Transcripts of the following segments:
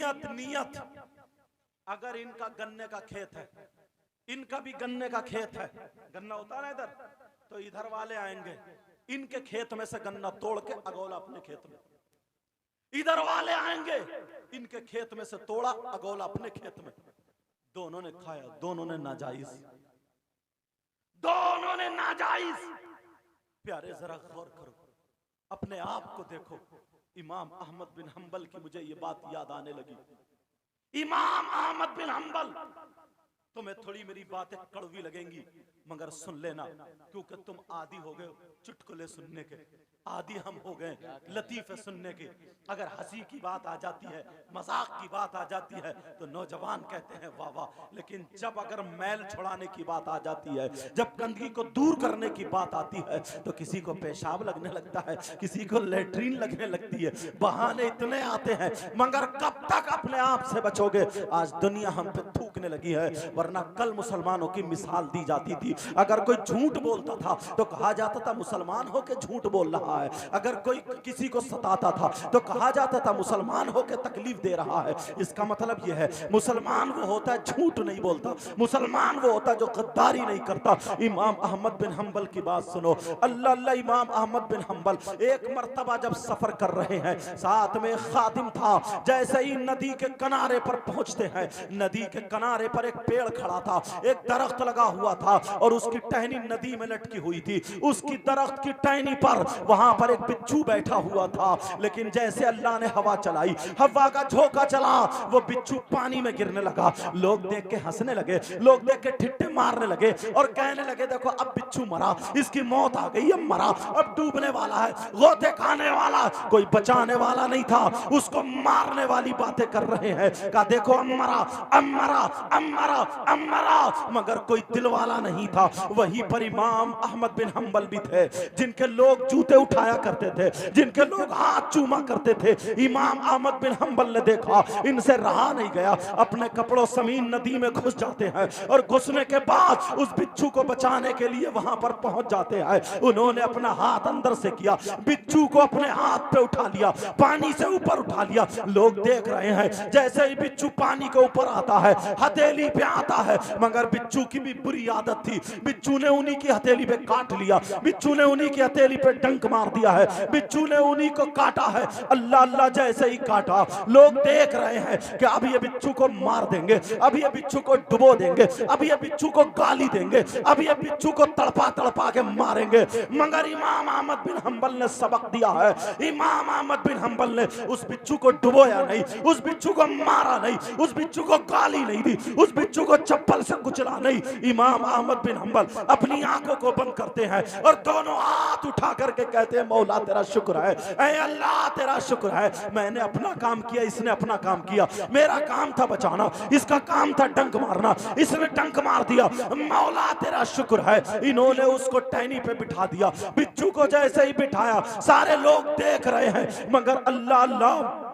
नियत नियत। अगर इनका गन्ने का खेत है, इनका भी गन्ने का खेत है, गन्ना होता है ना इधर, तो इधर वाले आएंगे, इनके खेत में से गन्ना तोड़ के अगोला अपने खेत में, इधर वाले आएंगे, इनके खेत में से तोड़ा अगोला अपने खेत में। दोनों ने खाया, दोनों ने नाजायज, दोनों ने नाजायज। प्यारे जरा गौर करो, अपने आप को देखो। इमाम अहमद बिन हंबल की मुझे ये बात याद आने लगी। इमाम अहमद बिन हंबल, तुम्हें थोड़ी मेरी बातें कड़वी लगेंगी मगर सुन लेना, क्योंकि तुम आदी हो गए चुटकुले सुनने के, आदी हम हो गए लतीफे सुनने के। अगर हंसी की बात आ जाती है, मजाक की बात आ जाती है तो नौजवान कहते हैं वाह वाह, लेकिन जब अगर मैल छुड़ाने की बात आ जाती है, जब गंदगी को दूर करने की बात आती है, तो किसी को पेशाब लगने लगता है, किसी को लेटरीन लगने लगती है। बहाने इतने आते हैं, मगर कब तक अपने आप से बचोगे? आज दुनिया हम पे थूकने लगी है, वरना कल मुसलमानों की मिसाल दी जाती थी। अगर कोई झूठ बोलता था तो कहा जाता था मुसलमान होके झूठ बोल रहा है। अगर कोई किसी को सताता था तो कहा जाता था मुसलमान होके तकलीफ दे रहा है। इसका मतलब यह है, मुसलमान वो होता है झूठ नहीं बोलता, मुसलमान वो होता है जो गद्दारी नहीं करता। इमाम अहमद बिन हंबल की बात सुनो, अल्लाह अल्लाह। इमाम अहमद बिन हंबल एक मर्तबा जब सफर कर रहे हैं, साथ में खादिम था। जैसे ही नदी के किनारे पर पहुंचते हैं, नदी के किनारे पर एक पेड़ खड़ा था, एक दरख्त लगा हुआ था और उसकी टहनी नदी में लटकी हुई थी। उसकी दरख्त की टहनी पर वहां पर एक बिच्छू बैठा हुआ था। लेकिन जैसे अल्लाह ने हवा चलाई, हवा का झोंका चला, वो बिच्छू पानी में गिरने लगा। लोग देख के हंसने लगे, लोग देख के ठिट्ठे मारने लगे और कहने लगे देखो अब बिच्छू मरा, इसकी मौत आ गई, अब मरा, अब डूबने वाला है, गोते खाने वाला, कोई बचाने वाला नहीं था, उसको मारने वाली बातें कर रहे हैं। कहा देखो अब मरा, अब मरा, अब मरा, अब मरा, मगर कोई दिल वाला नहीं था। वहीं पर इमाम अहमद बिन हंबल भी थे, जिनके लोग जूते उठाया करते थे, जिनके लोग हाथ चूमा करते थे। इमाम अहमद बिन हंबल ने देखा इनसे रहा नहीं गया, अपने कपड़ों समीन नदी में घुस जाते हैं और घुसने के बाद उस बिच्छू को बचाने के लिए वहां पर पहुंच जाते हैं। उन्होंने अपना हाथ अंदर से किया, बिच्छू को अपने हाथ पे उठा लिया, पानी से ऊपर उठा लिया। लोग देख रहे हैं, जैसे ही बिच्छू पानी के ऊपर आता है, हथेली पे आता है, मगर बिच्छू की भी बुरी आदत थी, बिच्छू ने उन्हीं की हथेली पे काट लिया, बिच्छू ने उन्हीं की हथेली पे डंक मार दिया है, बिच्छू ने उन्हीं को काटा है। अल्लाह अल्लाह, जैसे ही काटा, लोग देख रहे हैं कि अब ये बिच्छू को मार देंगे, अब ये बिच्छू को डुबो देंगे, अब ये बिच्छू को गाली देंगे, अब ये बिच्छू को तड़पा तड़पा के मारेंगे। मगर इमाम अहमद बिन हंबल ने सबक दिया है। इमाम अहमद बिन हंबल ने उस बिच्छू को डुबोया नहीं, उस बिच्छू को मारा नहीं, उस बिच्छू को गाली नहीं दी, उस बिच्छू को चप्पल से कुचला नहीं। इमाम अहमद बिन हंबल अपनी आंखों को बंद करते हैं और दोनों हाथ उठा करके कहते हैं मौला तेरा शुक्र है, ऐ अल्लाह तेरा शुक्र है, मैंने अपना काम किया, इसने अपना काम किया। मेरा काम था बचाना, इसका काम था डंक मारना, इसने डंक मार दिया। मौला तेरा शुक्र है। इन्होंने उसको टहनी पे बिठा दिया। बिच्छू को जैसे ही बिठाया, सारे लोग देख रहे हैं, मगर अल्लाह अल्लाह,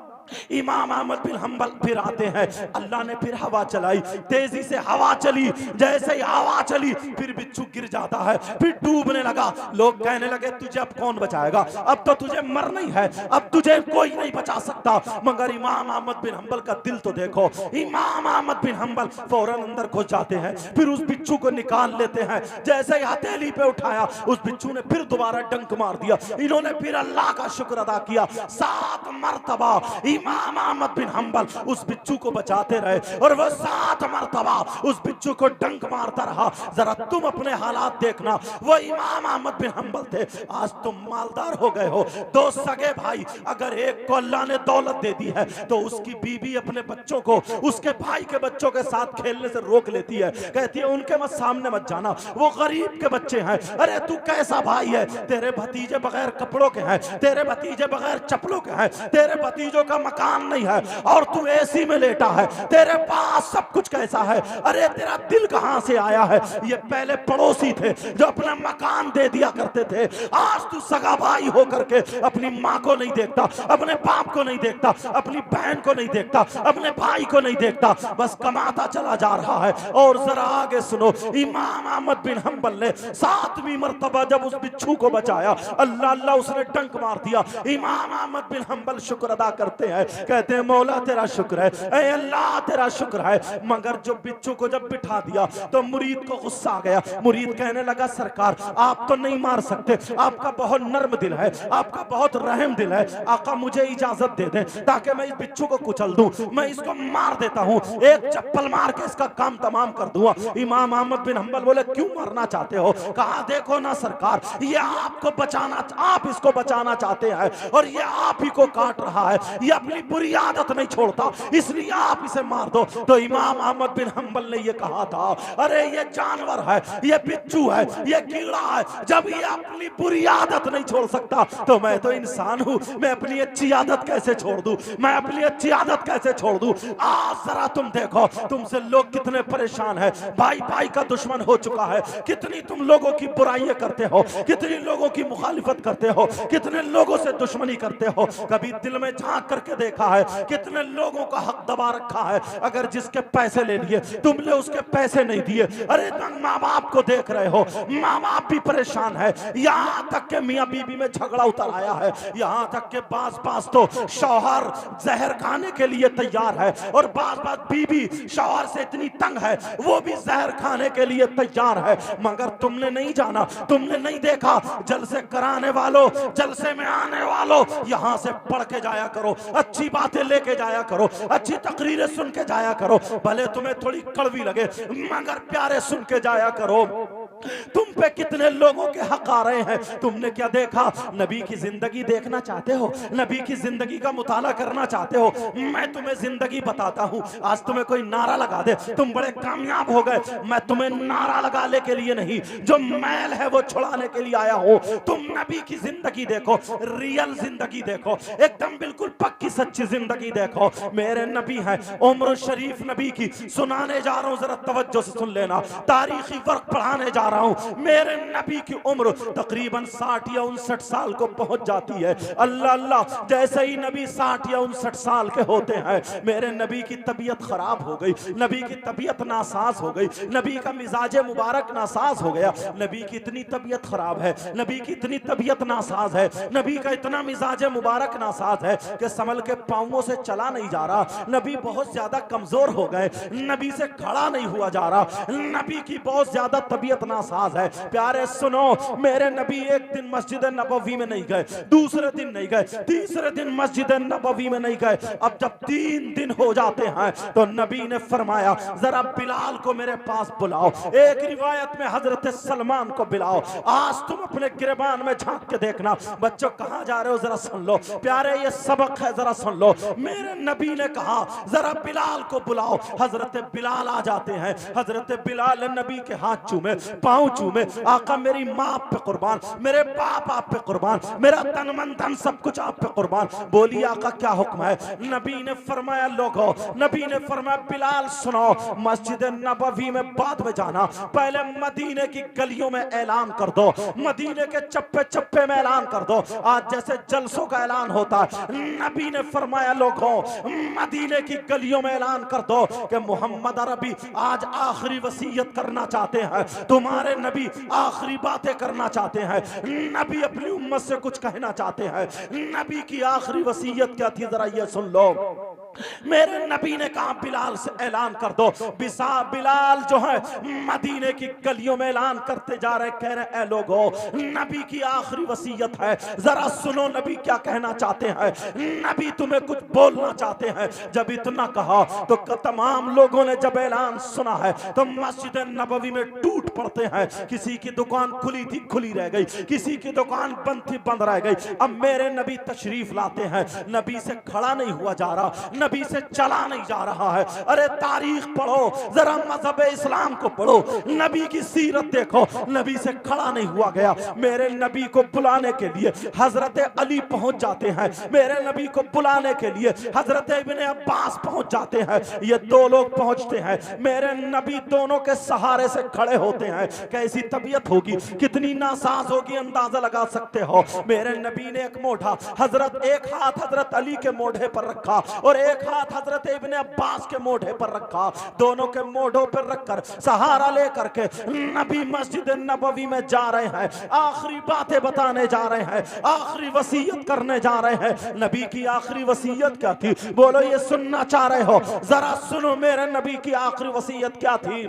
इमाम अहमद बिन हंबल फिर आते हैं। अल्लाह ने फिर हवा चलाई, तेजी से हवा चली, जैसे ही हवा चली फिर बिच्छू गिर जाता है, फिर डूबने लगा। लोग कहने लगे तुझे अब कौन बचाएगा, अब तो तुझे मरना ही है, अब तुझे कोई नहीं बचा सकता। मगर इमाम अहमद बिन हंबल का दिल तो देखो, इमाम अहमद बिन हंबल फौरन अंदर घुस जाते हैं, फिर उस बिच्छू को निकाल लेते हैं। जैसे ही हथेली पे उठाया, उस बिच्छू ने फिर दोबारा डंक मार दिया। इन्होंने फिर अल्लाह का शुक्र अदा किया। 7 मरतबा इमाम अहमद बिन हंबल उस बिच्छू को बचाते रहे और वह 7 मरतबा उस बिच्छू को डंक मारता रहा। जरा तुम अपने हालात देखना, वो इमाम अहमद बिन हंबल थे, आज तुम मालदार हो गए हो। 2 सगे भाई, अगर एक को अल्लाह ने दौलत दे दी है तो उसकी बीवी अपने बच्चों को उसके भाई के बच्चों के साथ खेलने से रोक लेती है, कहती है उनके मत सामने मत जाना, वो गरीब के बच्चे हैं। अरे तू कैसा भाई है, तेरे भतीजे बगैर कपड़ों के हैं, तेरे भतीजे बगैर चप्पलों के हैं, तेरे भतीजों का मकान नहीं है और तू एसी में लेटा है, तेरे पास सब कुछ कैसा है। अरे तेरा दिल कहां से आया है। ये पहले पड़ोसी थे जो अपना मकान दे दिया करते थे, आज तू सगा भाई होकर के अपनी माँ को नहीं देखता, अपने बाप को नहीं देखता, अपनी बहन को नहीं देखता, अपने भाई को नहीं देखता, बस कमाता चला जा रहा है। और जरा आगे सुनो, इमाम अहमद बिन हंबल ने 7वीं मर्तबा जब उस बिच्छू को बचाया, अल्लाह अल्लाह उसने डंक मार दिया। इमाम अहमद बिन हंबल शुक्र अदा करते हैं, कहते हैं मौला तेरा शुक्र है, ऐ अल्लाह तेरा शुक्र है। मगर जो बिच्छू को जब बिठा दिया तो मुरीद को गुस्सा आ गया। मुरीद कहने लगा सरकार आप तो नहीं मार सकते, आपका बहुत नर्म दिल है, आपका बहुत रहम दिल है, आका मुझे इजाजत दे दें ताकि मैं इस बिच्छू को कुचल दूं, मैं इसको मार देता हूं, एक चप्पल मार के इसका काम तमाम कर दूंगा। इमाम अहमद बिन हंबल बोले क्यों मारना चाहते हो? कहा देखो ना सरकार, ये आपको बचाना, आप इसको बचाना चाहते हैं और ये आप ही को काट रहा है, ये अपनी बुरी आदत नहीं छोड़ता, इसलिए आप इसे मार दो। तो इमाम अहमद बिन हंबल ने ये कहा था अरे ये जानवर है, ये बिच्छू है, ये कीड़ा है, जब ये अपनी बुरी आदत नहीं छोड़ सकता तो मैं तो इंसान हूं, मैं अपनी अच्छी आदत कैसे छोड़ दूं, मैं अपनी अच्छी आदत कैसे छोड़ दूं। आज जरा तुम देखो तुमसे लोग कितने परेशान है, भाई भाई का दुश्मन हो चुका है, कितनी तुम लोगों की बुराइयां करते हो, कितनी लोगों की मुखालिफत करते हो, कितने लोगों से दुश्मनी करते हो। कभी दिल में झांक करके देखा है कितने लोगों का हक दबा रखा है, अगर जिसके पैसे ले लिए तुमने उसके पैसे नहीं दिए, अरे तुम माँ बाप को देख रहे हो, माँ बाप भी परेशान है, यहाँ तक के मियाँ बीबी में झगड़ा उतर आया है, यहाँ तक के बास तो शौहर जहर खाने के लिए तैयार है और बास बीबी शौहर से इतनी तंग है वो भी जहर खाने के लिए तैयार है। मगर तुमने नहीं जाना, तुमने नहीं देखा, जलसे कराने वालों, जलसे में आने वालों, यहाँ से पढ़ के जाया करो, अच्छी बातें लेके जाया करो, अच्छी तकरीरें सुन के जाया करो, भले तुम्हें थोड़ी कड़वी लगे मगर प्यारे सुन के जाया करो। तुम पे कितने लोगों के हक आ रहे हैं, तुमने क्या देखा? नबी की जिंदगी देखना चाहते हो, नबी की जिंदगी का मुताला करना चाहते हो, मैं तुम्हें जिंदगी बताता हूं। आज तुम्हें कोई नारा लगा दे तुम बड़े कामयाब हो गए, मैं तुम्हें नारा लगाने के लिए नहीं, जो मैल है वो छुड़ाने के लिए आया हूं। तुम नबी की जिंदगी देखो, रियल जिंदगी देखो, एकदम बिल्कुल पक्की सच्ची जिंदगी देखो। मेरे नबी हैं, उम्र शरीफ नबी की सुनाने जा रहा हूं, जरा तवज्जो से सुन लेना, तारीखी वर्क पढ़ाने जा रहा हूं। मेरे नबी की उम्र तकरीबन 60 या 59 साल को पहुंच जाती है। अल्लाह अल्लाह, जैसे ही नबी 60 या 59 साल के होते हैं मेरे नबी की तबीयत खराब हो गई, नबी की तबीयत नासाज हो गई, नबी का मिजाज मुबारक नासाज हो गया। नबी की इतनी तबीयत खराब है, नबी की इतनी तबीयत नासाज है, नबी का इतना मिजाज मुबारक नासाज है कि संभल के पांवों से चला नहीं जा रहा, नबी बहुत ज्यादा कमजोर हो गए, नबी से खड़ा नहीं हुआ जा रहा, नबी की बहुत ज्यादा तबीयत नासाज है। प्यारे सुनो, मेरे नबी एक दिन मस्जिद नबवी में नहीं गए, दूसरे दिन नहीं गए, तीसरे दिन मस्जिद नबवी में नहीं गए। अब जब 3 दिन हो जाते हैं तो नबी ने फरमाया जरा बिलाल को मेरे पास बुलाओ। एक रिवायत में हजरत सलमान को बुलाओ, आज तुम अपने गिरबान में झांक के देखना। बच्चों कहां जा रहे हो जरा सुन लो, प्यारे ये सबक है जरा सुन लो। मेरे नबी ने कहा जरा बिलाल को बुलाओ, हजरत बिलाल आ जाते हैं। हजरत बिलाल नबी के हाथ चूमे, पांव चूमे, आका मेरी माँ आप पे कुर्बान, मेरे बाप आप पे कुर्बान, मेरा तन मन धन सब कुछ आप पे कुर्बान। बोली आका क्या हुक्म है? नबी ने फरमाया लोगो, नबी ने फरमाया बिलाल सुनो, मस्जिद नबवी में बाद में जाना, पहले मदीने की गलियों में ऐलान कर दो, मदीने के चप्पे चप्पे में ऐलान कर दो, आज जैसे जलसों का ऐलान होता है। नबी ने फरमाया लोगों मदीने की गलियों में ऐलान कर दो कि मोहम्मद अरबी आज आखिरी वसीयत करना चाहते हैं, तुम्हारे नबी आखिरी बातें करना चाहते हैं, नबी अपनी उम्मत से कुछ कहना चाहते हैं। नबी की आखिरी वसीयत क्या थी जरा ये सुन लो। मेरे नबी ने कहा बिलाल से ऐलान कर दो। बिलाल जो है मदीने की गलियों में ऐलान करते जा रहे, कह रहे ऐ लोगों नबी की आखिरी वसीयत है, जरा सुनो नबी क्या कहना चाहते हैं, नबी तुम्हें कुछ बोलना चाहते हैं। जब इतना कहा तो तमाम लोगों ने जब ऐलान सुना है तो मस्जिद नबवी में टूट पड़ते हैं। किसी की दुकान खुली थी खुली रह गई, किसी की दुकान बंद थी बंद रह गई। अब मेरे नबी तशरीफ लाते हैं, नबी से खड़ा नहीं हुआ जा रहा, नबी से चला नहीं जा रहा है। अरे तारीख पढ़ो जरा, मजहब इस्लाम को पढ़ो, नबी की सीरत देखो, नबी से खड़ा नहीं हुआ गया। मेरे नबी को बुलाने के लिए हजरत अली पहुंच जाते हैं, मेरे नबी को बुलाने के लिए हजरत इब्ने अब्बास पहुंच जाते हैं। ये 2 लोग पहुंचते हैं, मेरे नबी दोनों के सहारे से खड़े होते हैं। कैसी तबीयत होगी, कितनी नासाज होगी, अंदाजा लगा सकते हो। मेरे नबी ने एक मोढ़ा हजरत, एक हाथ हजरत अली के मोढ़े पर रखा और एक हाथ हजरत इब्ने अब्बास के मोढ़े पर रखा, दोनों के मोढ़ों पर रखकर सहारा लेकर के नबी मस्जिद नबवी में जा रहे हैं, आखिरी बातें बताने जा रहे हैं, आखिरी वसीयत करने जा रहे हैं। नबी की आखिरी वसीयत क्या थी? बोलो ये सुनना चाह रहे हो? जरा सुनो मेरे नबी की आखिरी वसीयत क्या थी।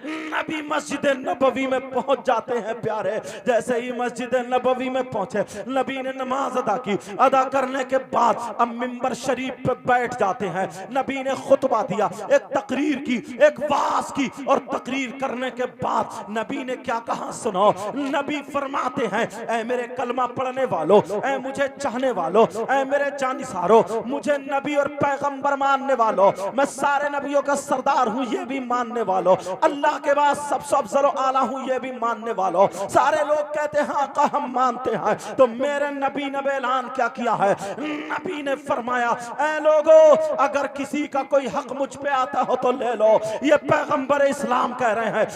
नबी मस्जिद नबवी में पहुंच जाते हैं प्यारे। जैसे ही मस्जिद नबवी में पहुंचे, नबी ने नमाज अदा की। अदा करने के बाद अब मिंबर शरीफ पे बैठ जाते हैं। नबी ने खुतबा दिया, एक तकरीर की, एक वाज की, और तकरीर करने के बाद नबी ने क्या कहा सुनो। नबी फरमाते हैं, ऐ मेरे कलमा पढ़ने वालों, ऐ मुझे चाहने वालों, ऐ मेरे जानिसारों, मुझे नबी और पैगंबर मानने वालों, मैं सारे नबियों का सरदार हूं ये भी मानने वालों, अल्लाह के बाद सबसे अफजल आला हूं ये भी मानने वालों। सारे लोग कहते हैं आका हम मानते हैं। तो मेरे नबी ने ऐलान क्या किया है? नबी ने फरमाया, ऐ लोगों अगर किसी का कोई हक मुझ पे आता हो तो ले लो। ये पैगंबर इस्लाम कह रहे हैं,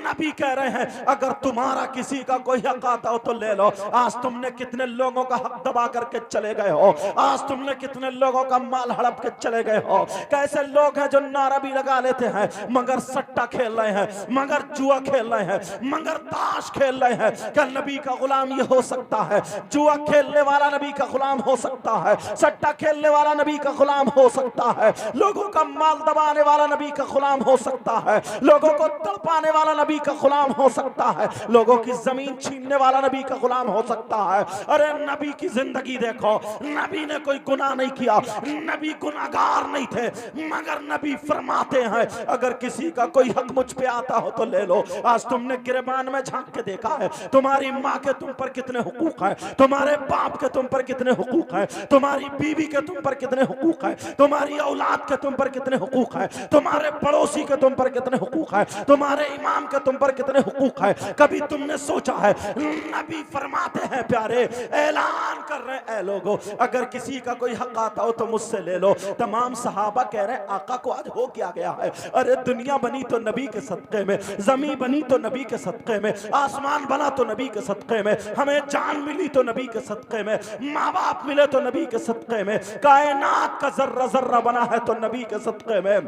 नबी कह रहे हैं अगर तुम्हारा किसी का कोई हक आता हो तो ले लो। आज तुमने कितने लोगों का हक दबा करके चले गए हो, आज तुमने कितने लोगों का माल हड़प के चले गए हो। कैसे लोग हैं जो नारा भी लगा लेते हैं मगर सट्टा खेल रहे हैं, मगर जुआ खेल रहे हैं, मगर ताश खेल रहे हैं। क्या नबी का गुलाम ये हो सकता है? जुआ खेलने वाला नबी का गुलाम हो सकता है, सट्टा खेलने वाला नबी का गुलाम हो सकता है, लोगों का माल दबाने वाला नबी का गुलाम हो सकता है, लोगों को तड़पाने वाला नबी का गुलाम हो सकता है, लोगों की जमीन छीनने वाला नबी का गुलाम हो सकता है। अरे नबी की जिंदगी देखो, नबी ने कोई गुनाह नहीं किया, नबी गुनाहगार नहीं थे, मगर नबी फरमाते हैं अगर किसी का कोई हक मुझ पे आता हो तो ले लो। आज तुमने गिरबान में झांक के देखा है, तुम्हारी माँ के तुम पर कितने हुकूक हैं, तुम्हारे बाप के तुम पर कितने हुकूक हैं, तुम्हारी बीवी के तुम पर कितने हुकूक हैं, तुम्हारी औलाद के तुम पर कितने हुकूक हैं, तुम्हारे पड़ोसी के तुम पर कितने हुकूक हैं, तुम्हारे इमाम के तुम पर कितने हुकूक हैं। कभी तुमने सोचा है? नबी फरमाते हैं प्यारे, ऐलान कर रहे हैं, ऐ लोगों अगर किसी का कोई हक आता हो तो मुझसे ले लो। तमाम सहाबा कह रहे हैं आका को आज हो क्या गया है? अरे दुनिया बनी तो नबी के सदक़े में, जमीन बनी तो नबी के सदक़े में, आसमान बना तो नबी के सदक़े में, हमें जान मिली तो नबी के सदक़े में, माँ बाप मिले तो नबी के सदक़े में, कायनात का जर्रा जर्रा बना है तो नबी के सदक़े में।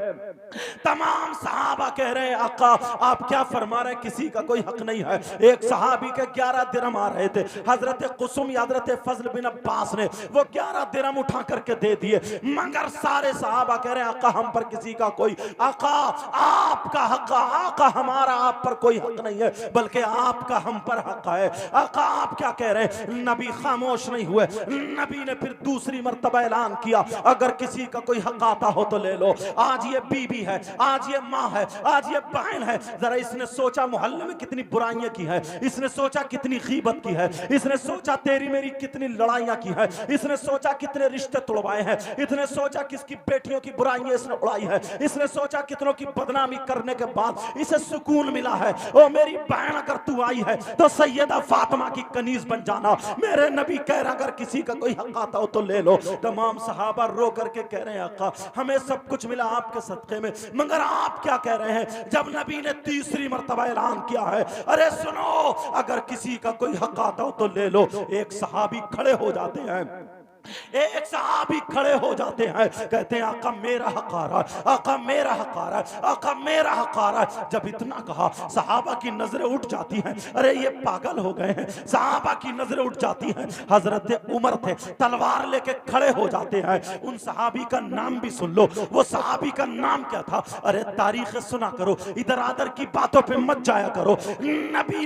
तमाम सहाबा कह रहे हैं आका आप क्या फरमा रहे, किसी का कोई हक नहीं है। एक सहाबी के 11 दिरहम आ रहे थे, हजरत कुसुम या हजरत फजल बिन अब्बास ने वो 11 दिरहम उठा करके दे दिए, मगर सारे सहाबा कह रहे हैं आका हम पर किसी का कोई, आका आपका हक, आका हमारा आप पर कोई हक नहीं है बल्कि आपका हम पर हक है। आका आप क्या कह रहे हैं? नबी खामोश नहीं हुए, नबी ने फिर दूसरी मर्तबा ऐलान किया अगर किसी का कोई हक आता हो तो ले लो। आज ये बीबी है, आज ये माँ है, आज ये बहन है, जरा इसने सोचा मोहल्ले में कितनी बुराइयां की है, इसने सोचा कितनी गीबत की है, इसने सोचा तेरी मेरी कितनी लड़ाइयां की है, इसने सोचा कितने रिश्ते तोड़वाए हैं, इसने सोचा किसकी बेटियों की बुराइयां इसने उड़ाई है, इसने सोचा कितनों की बदनामी करने के बाद इसे सुकून मिला है। ओ मेरी बहन अगर तू आई है तो सैयदा फातिमा की कनीज बन जाना। मेरे नबी कह रहा अगर किसी का कोई हक आता हो तो ले लो। तमाम सहाबा रो करके कह रहे हैं आका हमें सब कुछ मिला आपके सदक़े में, मगर आप क्या कह रहे हैं? जब नबी ने तीसरी मर्तबा ऐलान किया है अरे सुनो अगर किसी का कोई हक आता हो तो ले लो, एक सहाबी खड़े हो जाते हैं, एक सहाबी खड़े हो जाते हैं, कहते हैं आका मेरा हक आ रहा, आका मेरा हक आ रहा, आका मेरा हक आ रहा। जब इतना कहा सहाबा की नजरें उठ जाती हैं, अरे ये पागल हो गए हैं, सहाबा की नजरें उठ जाती हैं। हजरत उमर थे, तलवार लेके खड़े हो जाते हैं। उन सहाबी का नाम भी सुन लो, वो सहाबी का नाम क्या था? अरे तारीख सुना करो, इधर आदर की बातों पे मत जाया करो। नबी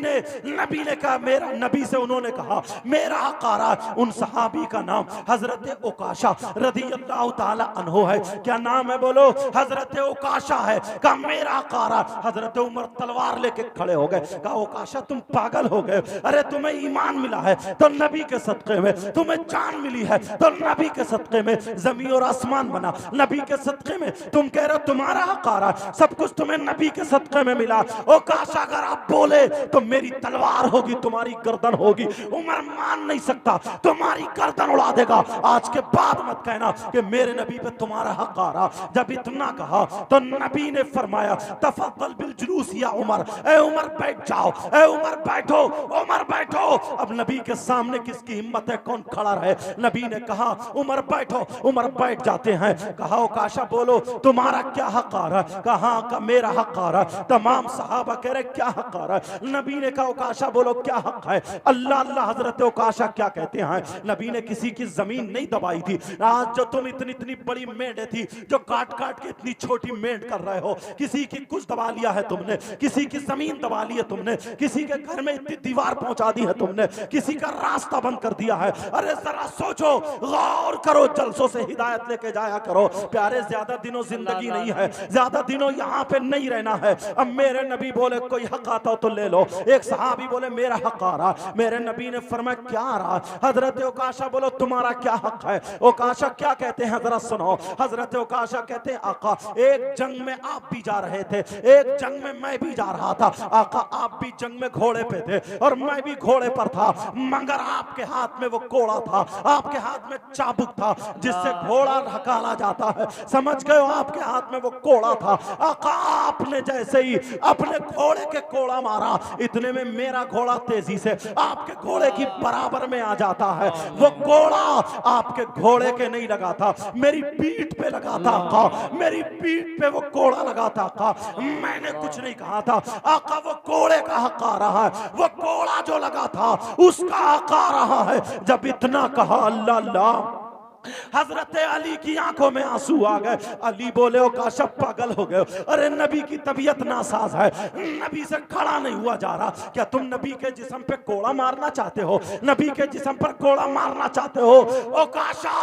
ने कहा मेरा, नबी से उन्होंने कहा मेरा हक आ रहा। उन सहाबी का नाम हजरत उकाशा रदियल्लाहु ताला अन्हु है। क्या नाम है? बोलो। हजरत उकाशा है। कहा मेरा कारा। हजरत उमर तलवार लेके खड़े हो गए, कहा उकाशा तुम पागल हो गए, अरे तुम्हें ईमान मिला है तो नबी के सदक़े में, तुम्हें जान मिली है तो नबी के सदक़े में, जमीन और आसमान बना नबी के सदक़े में, तुम कह रहे हो तुम्हारा हक आ रहा, सब कुछ तुम्हें नबी के सदक़े में मिला। उकाशा अगर आप बोले तो मेरी तलवार होगी, तुम्हारी गर्दन होगी। उमर मान नहीं सकता, तुम्हारी गर्दन उड़ा देगा। कहूंगा, आज के बाद मत कहना कि मेरे नबी पे तुम्हारा हक आ रहा। जब इतना कहा तो नबी ने फरमाया तफद्दल बिल जुलूस या उमर, ए उमर बैठ जाओ, ए उमर बैठो, उमर बैठो। अब नबी के सामने किसकी हिम्मत है, कौन खड़ा रहे? नबी ने कहा उमर बैठो, उमर बैठ जाते हैं। कहा ओकाशा बोलो तुम्हारा क्या हक आ रहा है? कहा का मेरा हक आ रहा है। तमाम सहाबा कह रहे क्या हक आ रहा है? नबी ने कहा ओकाशा बोलो क्या हक है? अल्लाह अल्लाह हजरत ओकाशा क्या कहते हैं? नबी ने किसी की जमीन नहीं दबाई थी। आज जो तुम इतनी इतनी बड़ी मेंढ थी जो काट काट के इतनी छोटी मेंढ कर रहे हो, किसी की कुछ दबा लिया है तुमने, किसी की जमीन दबा ली है तुमने, किसी के घर में इतनी दीवार पहुंचा दी है तुमने, किसी का रास्ता बंद कर दिया है। अरे जरा सोचो, गौर करो, जलसों से हिदायत लेके जाया करो। प्यारे ज्यादा दिनों जिंदगी नहीं है, ज्यादा दिनों यहाँ पे नहीं रहना है। अब मेरे नबी बोले कोई हक आता हो तो ले लो। एक सहाबी बोले मेरा हक आ रहा। मेरे नबी ने फरमाया क्या आ रहा? हजरत ओकाशा बोलो तुम्हारा क्या हक है? ओकाशा क्या कहते हैं जरा सुनो। हजरत ओकाशा कहते हैं आका एक जंग में आप भी जा रहे थे, एक जंग में मैं भी जा रहा था। आका आप भी जंग में घोड़े पे थे और मैं भी घोड़े पर था, मगर आपके हाथ में वो कोड़ा था, आपके हाथ में चाबुक था जिससे घोड़ा हकाला जाता है। समझ गए हो? आपके हाथ में वो कोड़ा था। आका आपने जैसे ही अपने घोड़े के कोड़ा मारा, इतने में मेरा घोड़ा तेजी से आपके घोड़े की बराबर में आ जाता है। वो कोड़ा आपके घोड़े के नहीं लगा था, मेरी पीठ पे लगा था। आका मेरी पीठ पे वो कोड़ा लगा था। आका मैंने कुछ नहीं कहा था। आका वो कोड़े का हक आ रहा है, वो कोड़ा जो लगा था उसका हक आ रहा है। जब इतना कहा अल्लाह अल्लाह, हजरत अली की आंखों में आंसू आ गए। अली बोले ओकाशा पागल हो गए, अरे नबी की तबीयत नासाज है, नबी से खड़ा नहीं हुआ जा रहा। क्या तुम नबी के जिस्म पे कोड़ा मारना चाहते हो? नबी के जिस्म पर कोड़ा मारना चाहते हो? ओकाशा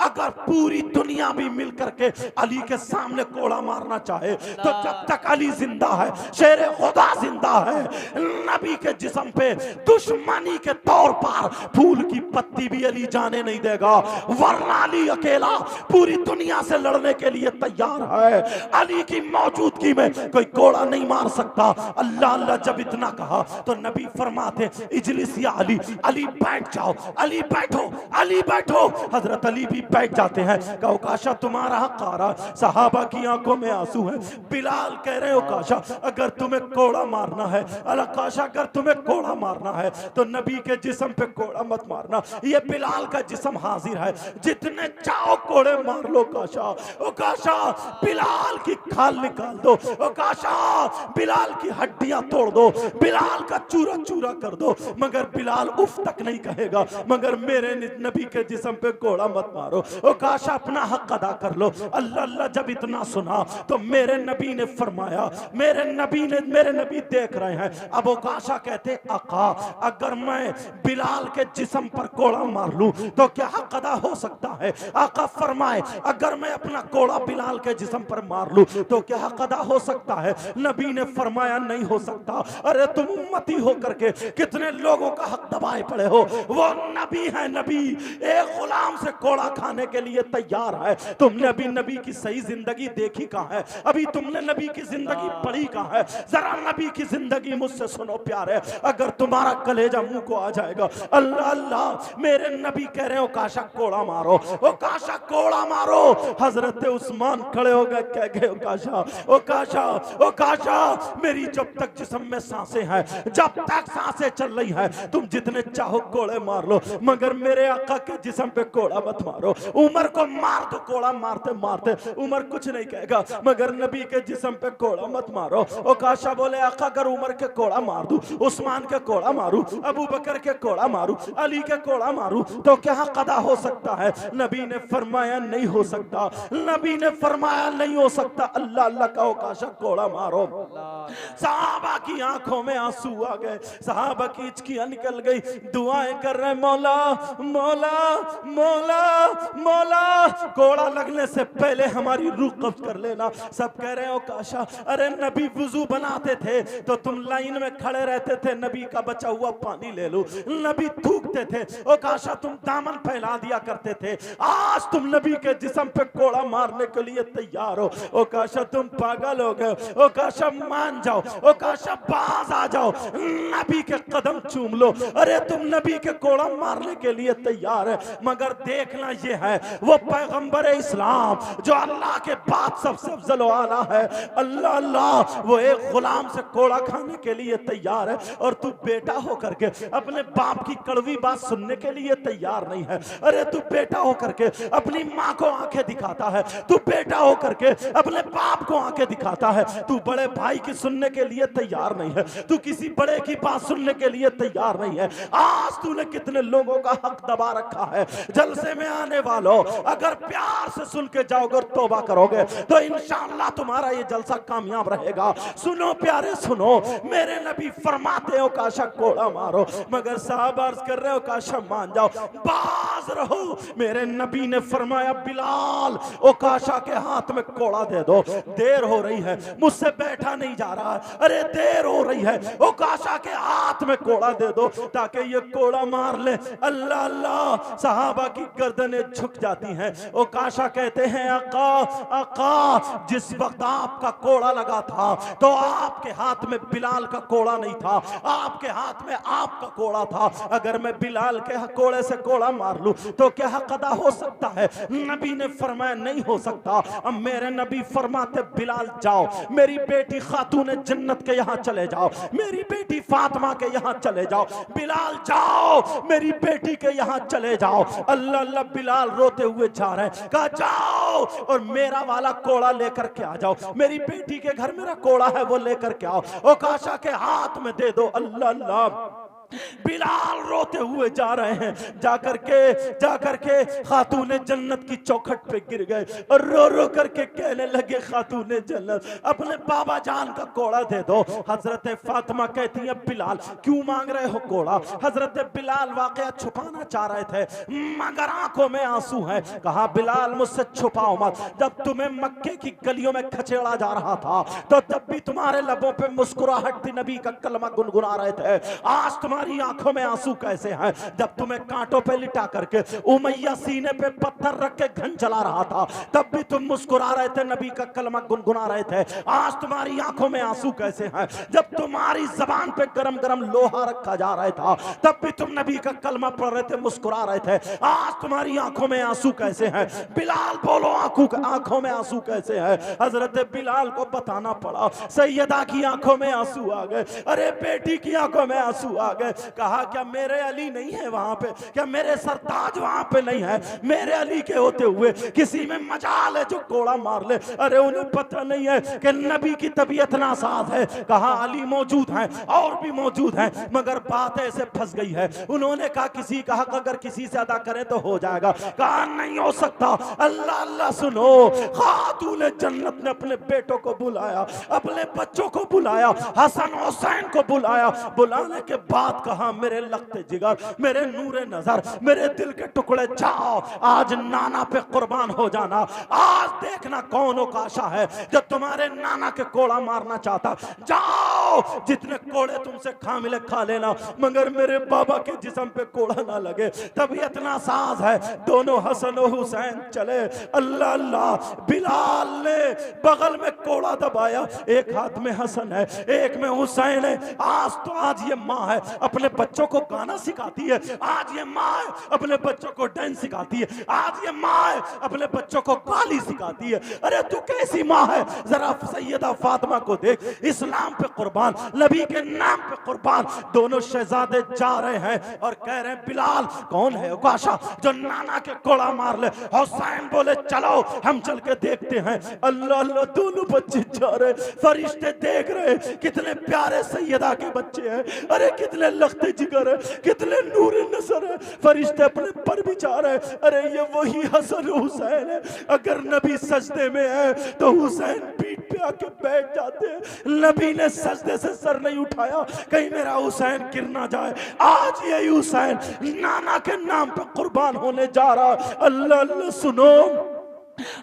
अगर पूरी दुनिया भी मिल करके अली के सामने कोड़ा मारना चाहे तो जब तक अली जिंदा है, शेर खुदा जिंदा है, नबी के जिस्म पे दुश्मनी के तौर पर फूल की पत्ती भी अली जाने नहीं देगा। अली अकेला पूरी दुनिया से लड़ने के लिए तैयार है। अली की मौजूदगी में कोई कोड़ा नहीं मार सकता। अल्लाह अल्लाह जब इतना कहा तो नबी फरमाते इजलिस या अली, अली बैठ जाओ, अली बैठो, अली बैठो। हजरत अली भी बैठ जाते हैं। कहा ओकाशा तुम्हारा हक आ रहा। सहाबा की आंखों में आंसू है। बिलाल कह रहे हो ओकाशा अगर तुम्हें कोड़ा मारना है, ओकाशा अगर तुम्हें कोड़ा मारना है तो नबी के जिस्म पे कोड़ा मत मारना, ये बिलाल का जिस्म हाजिर है, जितने चाहो कोड़े मार लो। ओकाशा ओकाशा बिलाल की खाल निकाल दो, ओकाशा बिलाल की हड्डियां तोड़ दो, बिलाल का चूरा चूरा कर दो, मगर बिलाल उफ तक नहीं कहेगा। मगर मेरे नबी के जिस्म पे कोड़ा मत मारो। ओकाशा अपना हक अदा कर लो। अल्लाह अल्लाह जब इतना सुना तो मेरे नबी ने फरमाया, मेरे नबी देख रहे हैं। अब ओकाशा कहते आका अगर मैं बिलाल के जिस्म पर कोड़ा मार लूं तो क्या हक अदा हो सकता है? आका फरमाए अगर मैं अपना कोड़ा बिलाल के जिस्म पर मार लूं तो क्या हक अदा हो सकता है? नबी ने फरमाया नहीं हो सकता। अरे तुम उम्मती हो करके कितने लोगों का हक दबाए पड़े हो। वो नबी है, नबी एक गुलाम से कोड़ा खाने के लिए तैयार है। तुमने अभी नबी की सही जिंदगी देखी कहां है? अभी तुमने नबी की जिंदगी पढ़ी कहां है? जरा नबी की जिंदगी मुझसे सुनो प्यारे, अगर तुम्हारा कलेजा मुंह को आ जाएगा। अल्लाह अल्लाह मेरे नबी कह रहे हो ओकाशा कोड़ा मारो, ओकाशा कोड़ा मारो। हजरत उस्मान खड़े हो गए, कह गए ओकाशा ओकाशा ओकाशा मेरी जब तक जिस्म में सांसें हैं, जब तक सांसें चल रही हैं, तुम जितने चाहो कोड़े मार लो, मगर मेरे आका के जिस्म पे कोड़ा मत मारो। उमर को मार दो, कोड़ा मारते मारते उमर कुछ नहीं कहेगा, मगर नबी के जिस्म पे कोड़ा मत मारो। ओकाशा बोले आका अगर उमर के कोड़ा मार दूं, उस्मान के कोड़ा मारूं, अबू बकर के कोड़ा मारूं, अली के कोड़ा मारूं तो क्या कदा हो सकता है? नबी ने फरमाया नहीं हो सकता। नबी ने फरमाया नहीं हो सकता। अल्लाह अल्लाह का ओकाशा कोड़ा मारो। सहाबा की आंखों में आंसू आ गए, सहाबा की हिचकियां निकल गई, दुआएं कर रहे मौला मौला मौला मौला, कोड़ा लगने से पहले हमारी रूह कब्ज कर लेना। सब कह रहे हो ओकाशा अरे नबी वुजू बनाते थे तो तुम लाइन में खड़े रहते थे, नबी का बचा हुआ पानी ले लो। नबी थूकते थे ओकाशा तुम दामन फैला दिया करते थे, आज तुम नबी के जिस्म पे कोड़ा मारने के लिए तैयार हो। ओ काश तुम पागल हो गए, ओ काश मान जाओ, ओ काश बाज आ जाओ, नबी के कदम चूम लो। अरे तुम नबी के कोड़ा मारने के लिए तैयार है, मगर देखना ये है वो पैगंबर इस्लाम जो अल्लाह के बाद सबसे अफजल वाला है, अल्लाह अल्लाह, वो एक गुलाम से कोड़ा खाने के लिए तैयार है, और तू बेटा होकर के अपने बाप की कड़वी बात सुनने के लिए तैयार नहीं है। अरे तू बेटा होकर के अपनी माँ को आंखें दिखाता है, तू बेटा होकर के अपने बाप को आंखें दिखाता है, तू बड़े भाई की सुनने के लिए तैयार नहीं है, तू किसी बड़े की बात सुनने के लिए तैयार नहीं है। आज तूने कितने लोगों का हक दबा रखा है। जलसे में आने वालों, अगर प्यार से सुन के जाओगे और तौबा करोगे तो इंशाअल्लाह तुम्हारा ये जलसा कामयाब रहेगा। सुनो प्यारे सुनो, मेरे नबी फरमाते हो काशा कोड़ा मारो, मगर साहब अर्ज कर रहे हो काशा मान जाओ, बाज रहो। मेरे नबी ने फरमाया बिलाल ओ काशा के हाथ में कोड़ा दे दो, देर हो रही है, मुझसे बैठा नहीं जा रहा, अरे देर हो रही है, ओ काशा के हाथ में कोड़ा दे दो ताकि ये कोड़ा मार ले। अल्लाह अल्लाह, सहाबा की गर्दनें झुक जाती हैं। ओ काशा कहते हैं आका आका, जिस वक्त आपका कोड़ा लगा था तो आपके हाथ में बिलाल का कोड़ा नहीं था, आपके हाथ में आपका कोड़ा था। अगर मैं बिलाल के कोड़े से कोड़ा मार लूं तो क्या हक अदा हो सकता है? नबी ने फरमाया नहीं हो सकता। अब मेरे नबी फरमाते बिलाल जाओ, मेरी बेटी खातून जन्नत के यहाँ चले जाओ, मेरी बेटी फातिमा के यहाँ चले जाओ, बिलाल जाओ मेरी बेटी के यहाँ चले जाओ। अल्लाह अल्लाह, बिलाल रोते हुए जा रहे हैं, कहा जाओ और मेरा वाला कोड़ा लेकर के आ जाओ, मेरी बेटी के घर मेरा कोड़ा है वो लेकर के आओ, ओ काशा के हाथ में दे दो। अल्लाह अल्लाह, बिलाल रोते हुए जा रहे हैं, जाकर के खातून जन्नत की चौखट पे गिर गए और रो रो करके कहने लगे खातून जन्नत अपने बाबा जान का कोड़ा दे दो। हजरत फातिमा कहती है बिलाल क्यों मांग रहे हो कोड़ा? हजरत बिलाल वाकया छुपाना चाह रहे थे मगर आंखों में आंसू है। कहा बिलाल मुझसे छुपाओ मत, जब तुम्हें मक्के की गलियों में खचेड़ा जा रहा था तो तब भी तुम्हारे लबों पे मुस्कुराहट थी, नबी का कलमा गुनगुना रहे थे। आज तुम्हारी आंखों में आंसू कैसे हैं? जब तुम्हें कांटों पे लिटा करके उमैया सीने पे पत्थर रख के घन चला रहा था तब भी तुम मुस्कुरा रहे थे, नबी का कलमा गुनगुना रहे थे। आज तुम्हारी आंखों में आंसू कैसे हैं? जब तुम्हारी जबान पे गरम गरम लोहा रखा जा रहा था तब भी तुम नबी का कलमा पढ़ रहे थे, मुस्कुरा रहे थे। आज तुम्हारी आंखों में आंसू कैसे हैं? बिलाल बोलो आंखों में आंसू कैसे हैं? हजरत बिलाल को बताना पड़ा, सैयदा की आंखों में आंसू आ गए, अरे बेटी की आंखों में आंसू आ गए। कहा क्या मेरे अली नहीं है वहां पे? क्या मेरे सरताज वहां पे नहीं है? मेरे अली के होते हुए किसी में मजाल है जो कोड़ा मार ले? अरे उन्हें पता नहीं है कि नबी की तबीयत नासाज है। कहा अली मौजूद हैं और भी मौजूद हैं, मगर बात ऐसे फंस गई है। उन्होंने कहा किसी का हक अगर किसी से अदा करें तो हो जाएगा। कहा नहीं हो सकता। अल्लाह अल्लाह, सुनो, खातून जन्नत ने अपने बेटों को बुलाया, अपने बच्चों को बुलाया, हसन हुसैन को बुलाया। बुलाने के बाद कहा मेरे लगते जिगर, मेरे नूरे नजर, मेरे दिल के टुकड़े, जाओ आज नाना पे कुर्बान हो जाना। आज देखना कौन औकाशा है जो तुम्हारे नाना के कोड़ा मारना चाहता। जाओ जितने कोड़े तुमसे खा मिले खा लेना, मगर मेरे बाबा के जिस्म पे कोड़ा ना लगे। तबीयत नासाज है। दोनों हसन और हुसैन चले। अल्लाह अल्लाह, बिलाल ने बगल में कोड़ा दबाया, एक हाथ में हसन है एक में हुसैन है। आज ये माँ है अपने बच्चों को गाना सिखाती है, आज ये माँ है अपने बच्चों को डांस सिखाती है, आज ये माँ है अपने बच्चों को गाली सिखाती है। अरे तू कैसी माँ है? जरा सैयदा फातिमा को देख, इस्लाम पे कुर्बान, नबी के नाम पे कुर्बान। दोनों शहजादे जा रहे हैं और कह रहे हैं बिलाल कौन है औकाशा जो नाना के कोड़ा मार ले? हुसैन बोले चलो हम चल के देखते हैं। अल्लाह अल्लाह, दोनों बच्चे जा रहे, फरिश्ते देख रहे, कितने प्यारे सैयदा के बच्चे हैं, अरे कितने लगते जिगर है, कितने नूर नजर है। फरिश्ते अपने पर विचार है, अरे ये वही हसन हुसैन है। अगर नबी सजदे में है तो हुसैन पीठ पे आके बैठ जाते हैं। नबी ने सजदे से सर नहीं उठाया, कहीं मेरा हुसैन गिर ना जाए। आज यही हुसैन नाना के नाम पे कुर्बान होने जा रहा। अल्लाह अल्लाह, सुनो,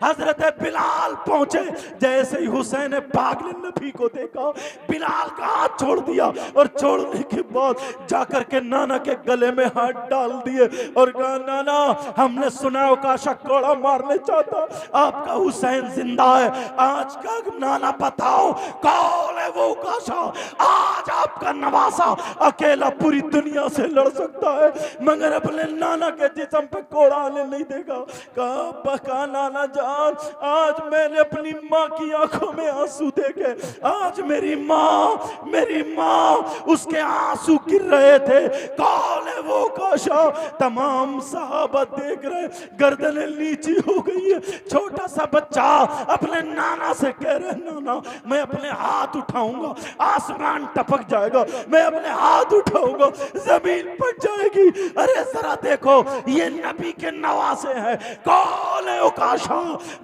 हजरत बिलाल पहुंचे, जैसे ही हुसैन पाक ने नबी को देखा, बिलाल का हाथ छोड़ दिया और छोड़ने के बाद जाकर के नाना के गले में हाथ डाल दिए और कहा, नाना हमने सुना उकाशा कोड़ा मारने चाहता, आपका हुसैन जिंदा है, आज का नाना बताओ कौन है वो उकाशा, आज आपका नवासा अकेला पूरी दुनिया से लड़ सकता है, मगर अपने नाना के जिस्म पे कोड़ा आने नहीं देगा। कहा नाना जान, आज मैंने अपनी माँ की आंखों में आंसू देखे, आज मेरी माँ उसके आंसू गिर रहे थे, कौन है वो काशा? तमाम सहाबा देख रहे, गर्दनें नीची हो गई है, छोटा सा बच्चा अपने नाना से कह रहे, नाना मैं अपने हाथ उठाऊंगा आसमान टपक जाएगा, मैं अपने हाथ उठाऊंगा जमीन फट जाएगी। अरे जरा देखो ये नबी के नवासे हैं, कौन है उकाशा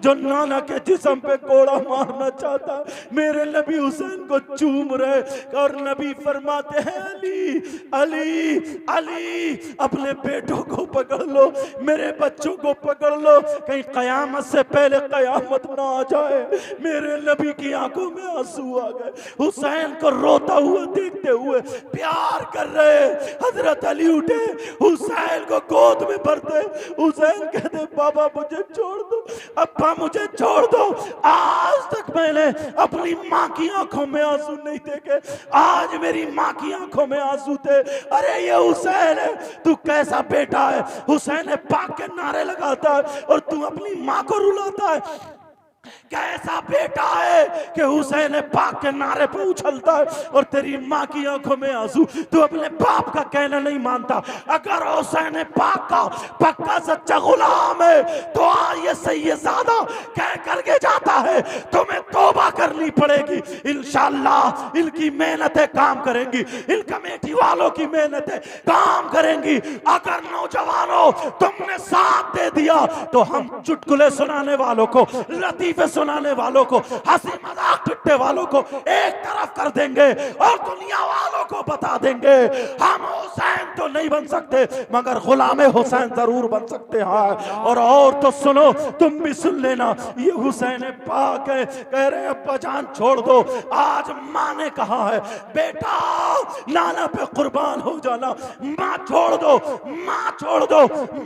जो नाना के जिस्म पे कोड़ा मारना चाहता? मेरे नबी हुसैन को चूम रहे और नबी फरमाते हैं, अली अली अली अपने बेटों को पकड़ लो, मेरे बच्चों को पकड़ लो, कहीं कयामत से पहले कयामत ना आ जाए। मेरे नबी की आंखों में आंसू आ गए, हुसैन को रोता हुआ देखते हुए प्यार कर रहे। हजरत अली उठे, हुसैन को गोद में भरते, हुसैन कहते, बाबा मुझे छोड़ दो, अब्बा मुझे छोड़ दो, आज तक मैंने अपनी माँ की आंखों में आंसू नहीं देखे, आज मेरी माँ की आंखों में आंसू थे। अरे ये हुसैन है, तू कैसा बेटा है? हुसैन पाक के नारे लगाता है और तू अपनी माँ को रुलाता है। कैसा बेटा है कि हुसैन पाक के नारे पर उछलता है और तेरी माँ की आंखों में आंसू, तू अपने बाप का कहना नहीं मानता। अगर हुसैन पाक का पक्का सच्चा गुलाम है तो आज ये सैयदजादा कह करके जाता है, तुम्हें तौबा करनी पड़ेगी, इंशाअल्लाह इनकी मेहनतें काम करेंगी, इन कमेटी वालों की मेहनतें काम करेंगी। अगर नौजवानों तुमने साथ दे दिया तो हम चुटकुले सुनाने वालों को, लतीफे सुनाने वालों को, हंसी मजाक टिट्टे वालों को एक तरफ कर देंगे और दुनिया वालों को बता देंगे हम हुसैन तो नहीं बन सकते मगर गुलाम हुसैन जरूर बन सकते हैं। और तो सुनो, तुम भी सुन लेना, ये हुसैन पाक है, कह रहे अब्बा जान छोड़ दो, आज माँ ने कहा है बेटा नाना पे कुर्बान हो जाना, माँ छोड़ दो, माँ छोड़ दो,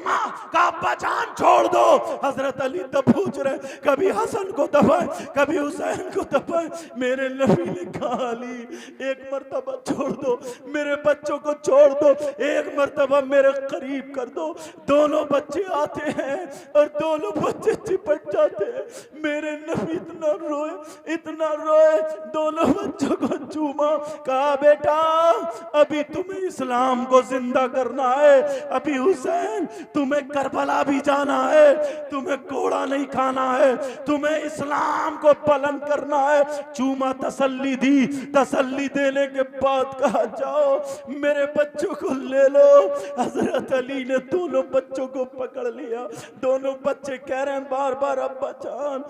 माँ का अब्बा जान छोड़ दो। हजरत अली तब पूछ रहे, कभी हसन को दबाए कभी हुसैन को दबाए। मेरे नबी ने कहा अली एक मर्तबा छोड़ दो, मेरे बच्चों को छोड़ दो, एक मर्तबा मेरे करीब कर दो। दोनों बच्चे आते हैं और दोनों बच्चे चिपट जाते हैं। मेरे नबी इतना रोए, दोनों बच्चों को चूमा, कहा बेटा अभी तुम्हें इस्लाम को जिंदा करना है, अभी हुसैन तुम्हें करबला भी जाना है, तुम्हें कोड़ा नहीं खाना है, तुम्हें इस्लाम को बुलंद करना है। चूमा, तसल्ली दी, तसल्ली देने के बाद कहा जाओ मेरे बच्चों को ले लो। हजरत अली ने दोनों बच्चों को पकड़ लिया, दोनों बच्चे कह रहे हैं बार बार अब्बा जान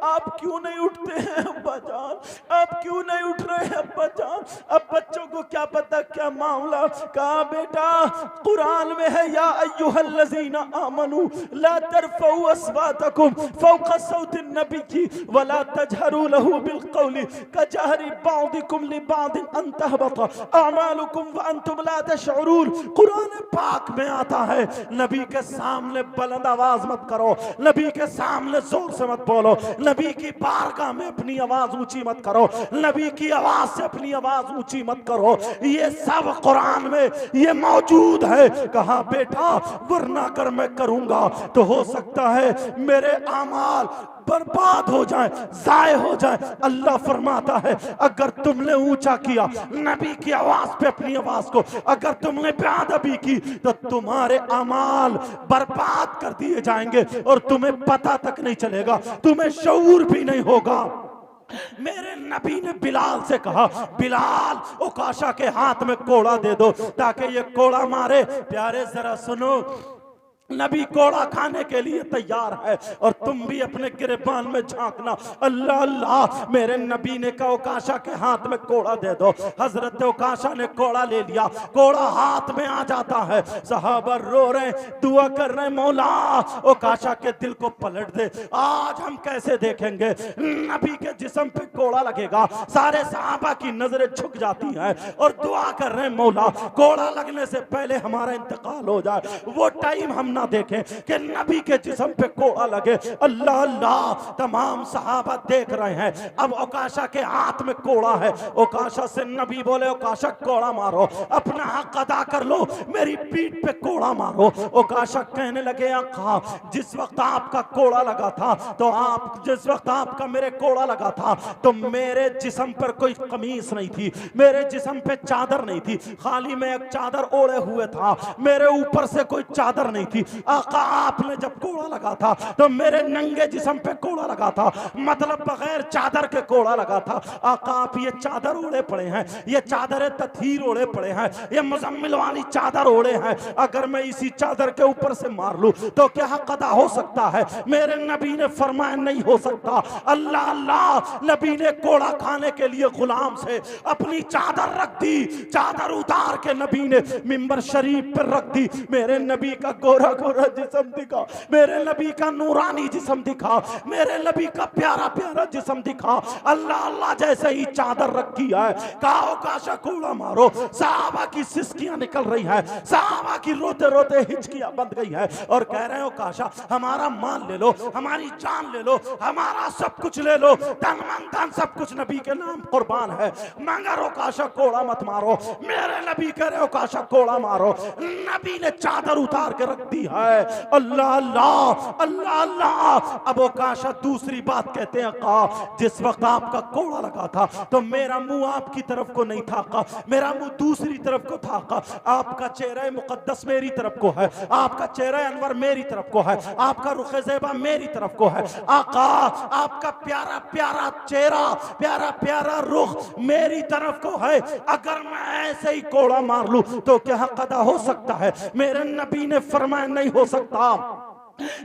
आप क्यों नहीं उठते हैं, अब्बा जान आप क्यों नहीं उठ रहे हैं अब्बा जान। अब बच्चों को क्या पता क्या मामला। कहा बेटा कुरान में है या अय्युहल्लज़ीना आमनू ला तरफऊ अस्वातकुम फौका सौतिन नबी की वला तजहरू लहू बिलकौली कजहरी बादिकुम लिबादिन अन तहबता अमालुकुम व अंतुम ला तशउरून। कुरान पाक में आता है नबी के सामने बुलंद आवाज मत करो, नबी के सामने जोर से मत बोलो, नबी की बारगाह में अपनी आवाज ऊंची मत करो, नबी की आवाज से अपनी आवाज ऊंची मत करो। ये सब कुरान में ये मौजूद है। कहा बेटा वरना कर मैं करूंगा तो हो सकता है मेरे आमाल बर्बाद हो जाए, जाए हो जाए। अल्लाह फरमाता है अगर तुमने ऊंचा किया नबी की आवाज पे अपनी आवाज को, अगर तुमने बेअदबी की तो तुम्हारे अमाल बर्बाद कर दिए जाएंगे और तुम्हें पता तक नहीं चलेगा, तुम्हें शऊर भी नहीं होगा। मेरे नबी ने बिलाल से कहा बिलाल उकाशा के हाथ में कोड़ा दे दो ताकि ये कोड़ा मारे। प्यारे जरा सुनो, नबी कोड़ा खाने के लिए तैयार है और तुम भी अपने गिरबान में झांकना। अल्लाह अल्लाह, मेरे नबी ने कहा ओकाशा के हाथ में कोड़ा दे दो। हजरत ओकाशा ने कोड़ा ले लिया, कोड़ा हाथ में आ जाता है। सहाबा रो रहे, दुआ कर रहे, मौला ओकाशा के दिल को पलट दे। आज हम कैसे देखेंगे नबी के जिस्म पे कोड़ा लगेगा। सारे सहाबा की नजरें झुक जाती हैं और दुआ कर रहे, मौला कोड़ा लगने से पहले हमारा इंतकाल हो जाए। वो टाइम हम ना देखें कि नबी के जिस्म पे कोड़ा लगे। अल्लाह अल्लाह, तमाम सहाबा देख रहे हैं। अब ओकाशा के हाथ में कोड़ा है। ओकाशा से नबी बोले, ओकाशा कोड़ा मारो, अपना हक अदा कर लो, मेरी पीठ पे कोड़ा मारो। ओकाशा कहने लगे, आका जिस वक्त आपका कोड़ा लगा था तो जिस वक्त आपका मेरे कोड़ा लगा था तो मेरे जिस्म पर कोई कमीज नहीं थी, मेरे जिस्म पे चादर नहीं थी, खाली मैं एक चादर ओढ़े हुए था, मेरे ऊपर से कोई चादर नहीं थी। आका आपने जब कोड़ा लगा था तो मेरे नंगे जिस्म पे कोड़ा लगा था, मतलब बगैर चादर के कोड़ा लगा था। आका आप ये चादर ओढ़े पड़े हैं, ये चादर तथीर ओढ़े पड़े हैं, ये मुजम्मिल वाली चादर ओढ़े हैं, अगर मैं इसी चादर के ऊपर से मार लूं तो क्या हक अदा हो सकता है? मेरे नबी ने फरमाया नहीं हो सकता। अल्लाह अल्लाह, नबी ने कोड़ा खाने के लिए गुलाम से अपनी चादर रख दी। चादर उतार के नबी ने मिंबर शरीफ पर रख दी। मेरे नबी का गोरा गोरा जिस्म दिखा, मेरे नबी का नूरानी जिस्म दिखा, मेरे नबी का प्यारा प्यारा जिस्म दिखा। अल्लाह अल्लाह, जैसे ही चादर रखी है कहा ओकाशा कोड़ा मारो। साहबा की सिसकियां निकल रही है, साहबा की रोते रोते हिचकियां बंद गई है और कह रहे हो ओकाशा हमारा माल ले लो, हमारी जान ले लो, हमारा सब कुछ ले लो, तन मन धन सब कुछ नबी के नाम कुर्बान है, मगर ओकाशा कोड़ा मत मारो। मेरे नबी कह रहे ओकाशा कोड़ा मारो। नबी ने चादर उतार के रख दी है। अल्लाह अल्लाह, अल्लाह अल्लाह। अब ओकाशा दूसरी बात कहते हैं, कहा जिस वक्त आपका कोड़ा लगा था तो मेरा मुंह आपकी तरफ को नहीं था, मेरा मुंह दूसरी तरफ को था। आपका चेहरा मुकद्दस मेरी तरफ को है, आपका चेहरा अनवर मेरी तरफ को है, आपका रुख ज़ेबा मेरी तरफ को है। आका आपका प्यारा प्यारा चेहरा, प्यारा प्यारा रुख मेरी तरफ को है। अगर मैं ऐसे ही कोड़ा मार लूं तो क्या हक अदा हो सकता है? मेरे नबी ने फरमाया नहीं हो सकता।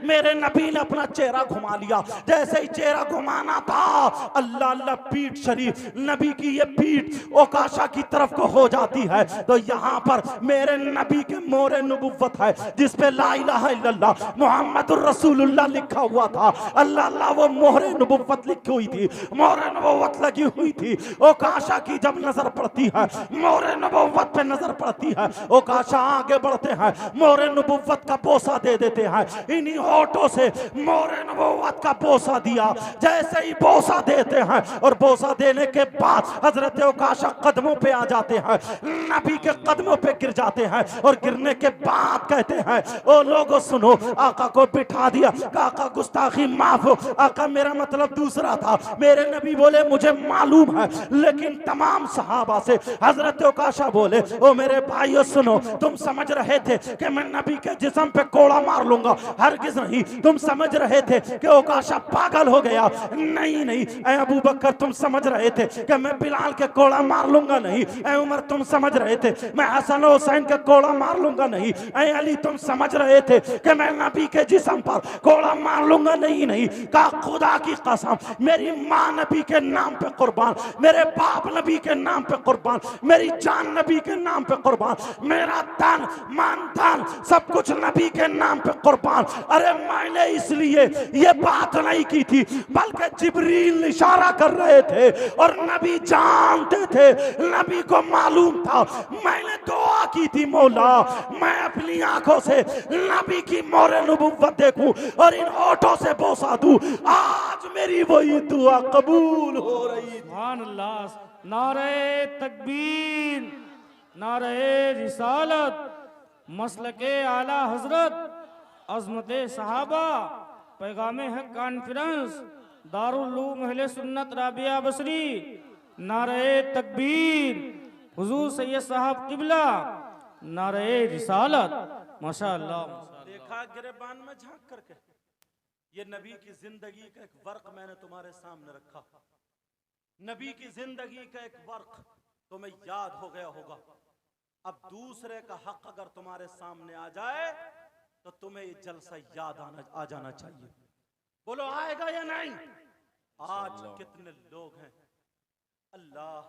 मेरे नबी ने अपना चेहरा घुमा लिया, जैसे ही चेहरा घुमाना था अल्लाह अल्लाह, पीठ शरीफ नबी की ये पीठ ओकाशा की तरफ को हो जाती है। तो यहाँ पर मेरे नबी के मोहरे नबुव्वत है जिस पे ला इलाहा इल्लल्लाह मुहम्मदुर रसूलुल्लाह लिखा हुआ था। अल्लाह अल्लाह, वो मोहरे नबुव्वत लिखी हुई थी, मोहरे नबुव्वत लगी हुई थी। ओकाशा की जब नजर पड़ती है, मोहरे नबुव्वत पे नजर पड़ती है, ओकाशा आगे बढ़ते हैं, मोहरे नबुव्वत का बोसा दे देते हैं। इन्हीं होठों से मोहरे नबुव्वत का बोसा दिया। जैसे ही बोसा देते हैं और बोसा देने के बाद हजरत ओकाशा कदमों पे आ जाते हैं, नबी के कदमों पे गिर जाते हैं और गिरने के बाद कहते हैं ओ लोगों सुनो, आका को बिठा दिया, आका गुस्ताखी माफ हो, आका मेरा मतलब दूसरा था। मेरे नबी बोले मुझे मालूम है, लेकिन तमाम सहाबा से हजरत ओकाशा बोले ओ मेरे भाइयों सुनो, तुम समझ रहे थे कि मैं नबी के जिस्म पे कोड़ा मार लूंगा, हरगिज़ नहीं। तुम समझ रहे थे कि ओकाशा पागल हो गया, नहीं नहीं। ऐ अबू बकर तुम समझ रहे थे कि मैं बिलाल के कोड़ा मार लूंगा, नहीं। ऐ उमर तुम समझ रहे थे मैं हसन हुसैन के कोड़ा मार लूंगा, नहीं। ऐ अली तुम समझ रहे थे कि मैं नबी के जिस्म पर कोड़ा मार लूंगा, नहीं नहीं। का खुदा की कसम, मेरी माँ नबी के नाम पे कुर्बान, मेरे बाप नबी के नाम पे कुर्बान, मेरी जान नबी के नाम पे कुर्बान, मेरा तन मान धन सब कुछ नबी के नाम पे कुर्बान। अरे मैंने इसलिए ये बात नहीं की थी, बल्कि जिब्रील इशारा कर रहे थे और नबी जानते थे, नबी को मालूम था। मैंने दुआ की थी मौला मैं अपनी आंखों से नबी की मोहरे नबुव्वत देखूं और इन होठों से बोसा दूं। आज मेरी वही दुआ कबूल हो रही। सुभान अल्लाह। नारे तकबीर, नारे रिसालत, मसलके आला हजरत, अज़मते सहाबा, पैगामे हक कॉन्फ्रेंस, दारुल उलूम अहले सुन्नत राबिया बसरी। नारे तकबीर, हुजूर सैयद साहब किबला, नारे रिसालत। माशाअल्लाह। देखा गिरबान में झांक करके, ये नबी की जिंदगी का एक वर्क मैंने तुम्हारे सामने रखा। नबी की जिंदगी का एक वर्क तुम्हें याद हो गया होगा। अब दूसरे का हक अगर तुम्हारे सामने आ जाए तो तुम्हें ये जलसा याद आ जाना चाहिए। बोलो आएगा या नहीं? आज कितने लोग हैं अल्लाह,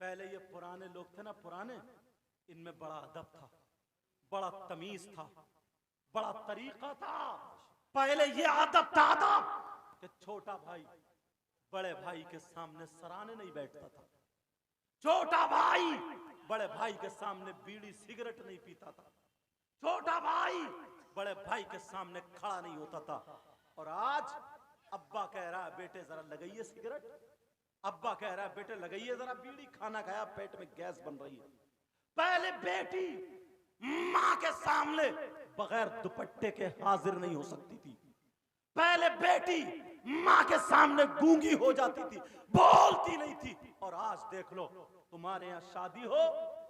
पहले ये पुराने लोग थे ना, पुराने, इनमें बड़ा अदब था, बड़ा तमीज था, बड़ा तरीका था। पहले ये अदब था, अदब कि छोटा भाई बड़े भाई के सामने सराहने नहीं बैठता था, छोटा भाई बड़े भाई के सामने बीड़ी सिगरेट नहीं पीता था, छोटा भाई बड़े भाई के सामने खड़ा नहीं होता था। और आज अब्बा कह रहा है बेटे जरा लगाइए सिगरेट, अब्बा कह रहा है बेटे लगाइए जरा बीड़ी, खाना खाया पेट में गैस बन रही है। पहले बेटी मां के सामने बगैर दुपट्टे के हाजिर नहीं हो सकती थी, पहले बेटी मां के सामने गूंगी हो जाती थी, बोलती नहीं थी। और आज देख लो, तुम्हारे यहाँ शादी हो,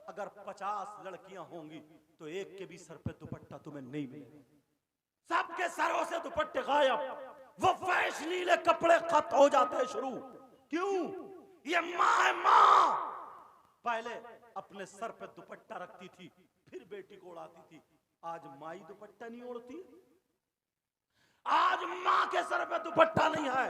अगर 50 लड़कियां होंगी तो एक के भी सर पे दुपट्टा तुम्हें नहीं मिलेगा, सबके सरों से दुपट्टे गायब, वो फैशनीले कपड़े खत हो जाते हैं शुरू। क्यों? ये मां है, मां पहले अपने सर पे दुपट्टा रखती थी, फिर बेटी को उड़ाती थी। आज माई दुपट्टा नहीं ओढ़ती, आज मां के सर पे दुपट्टा नहीं है,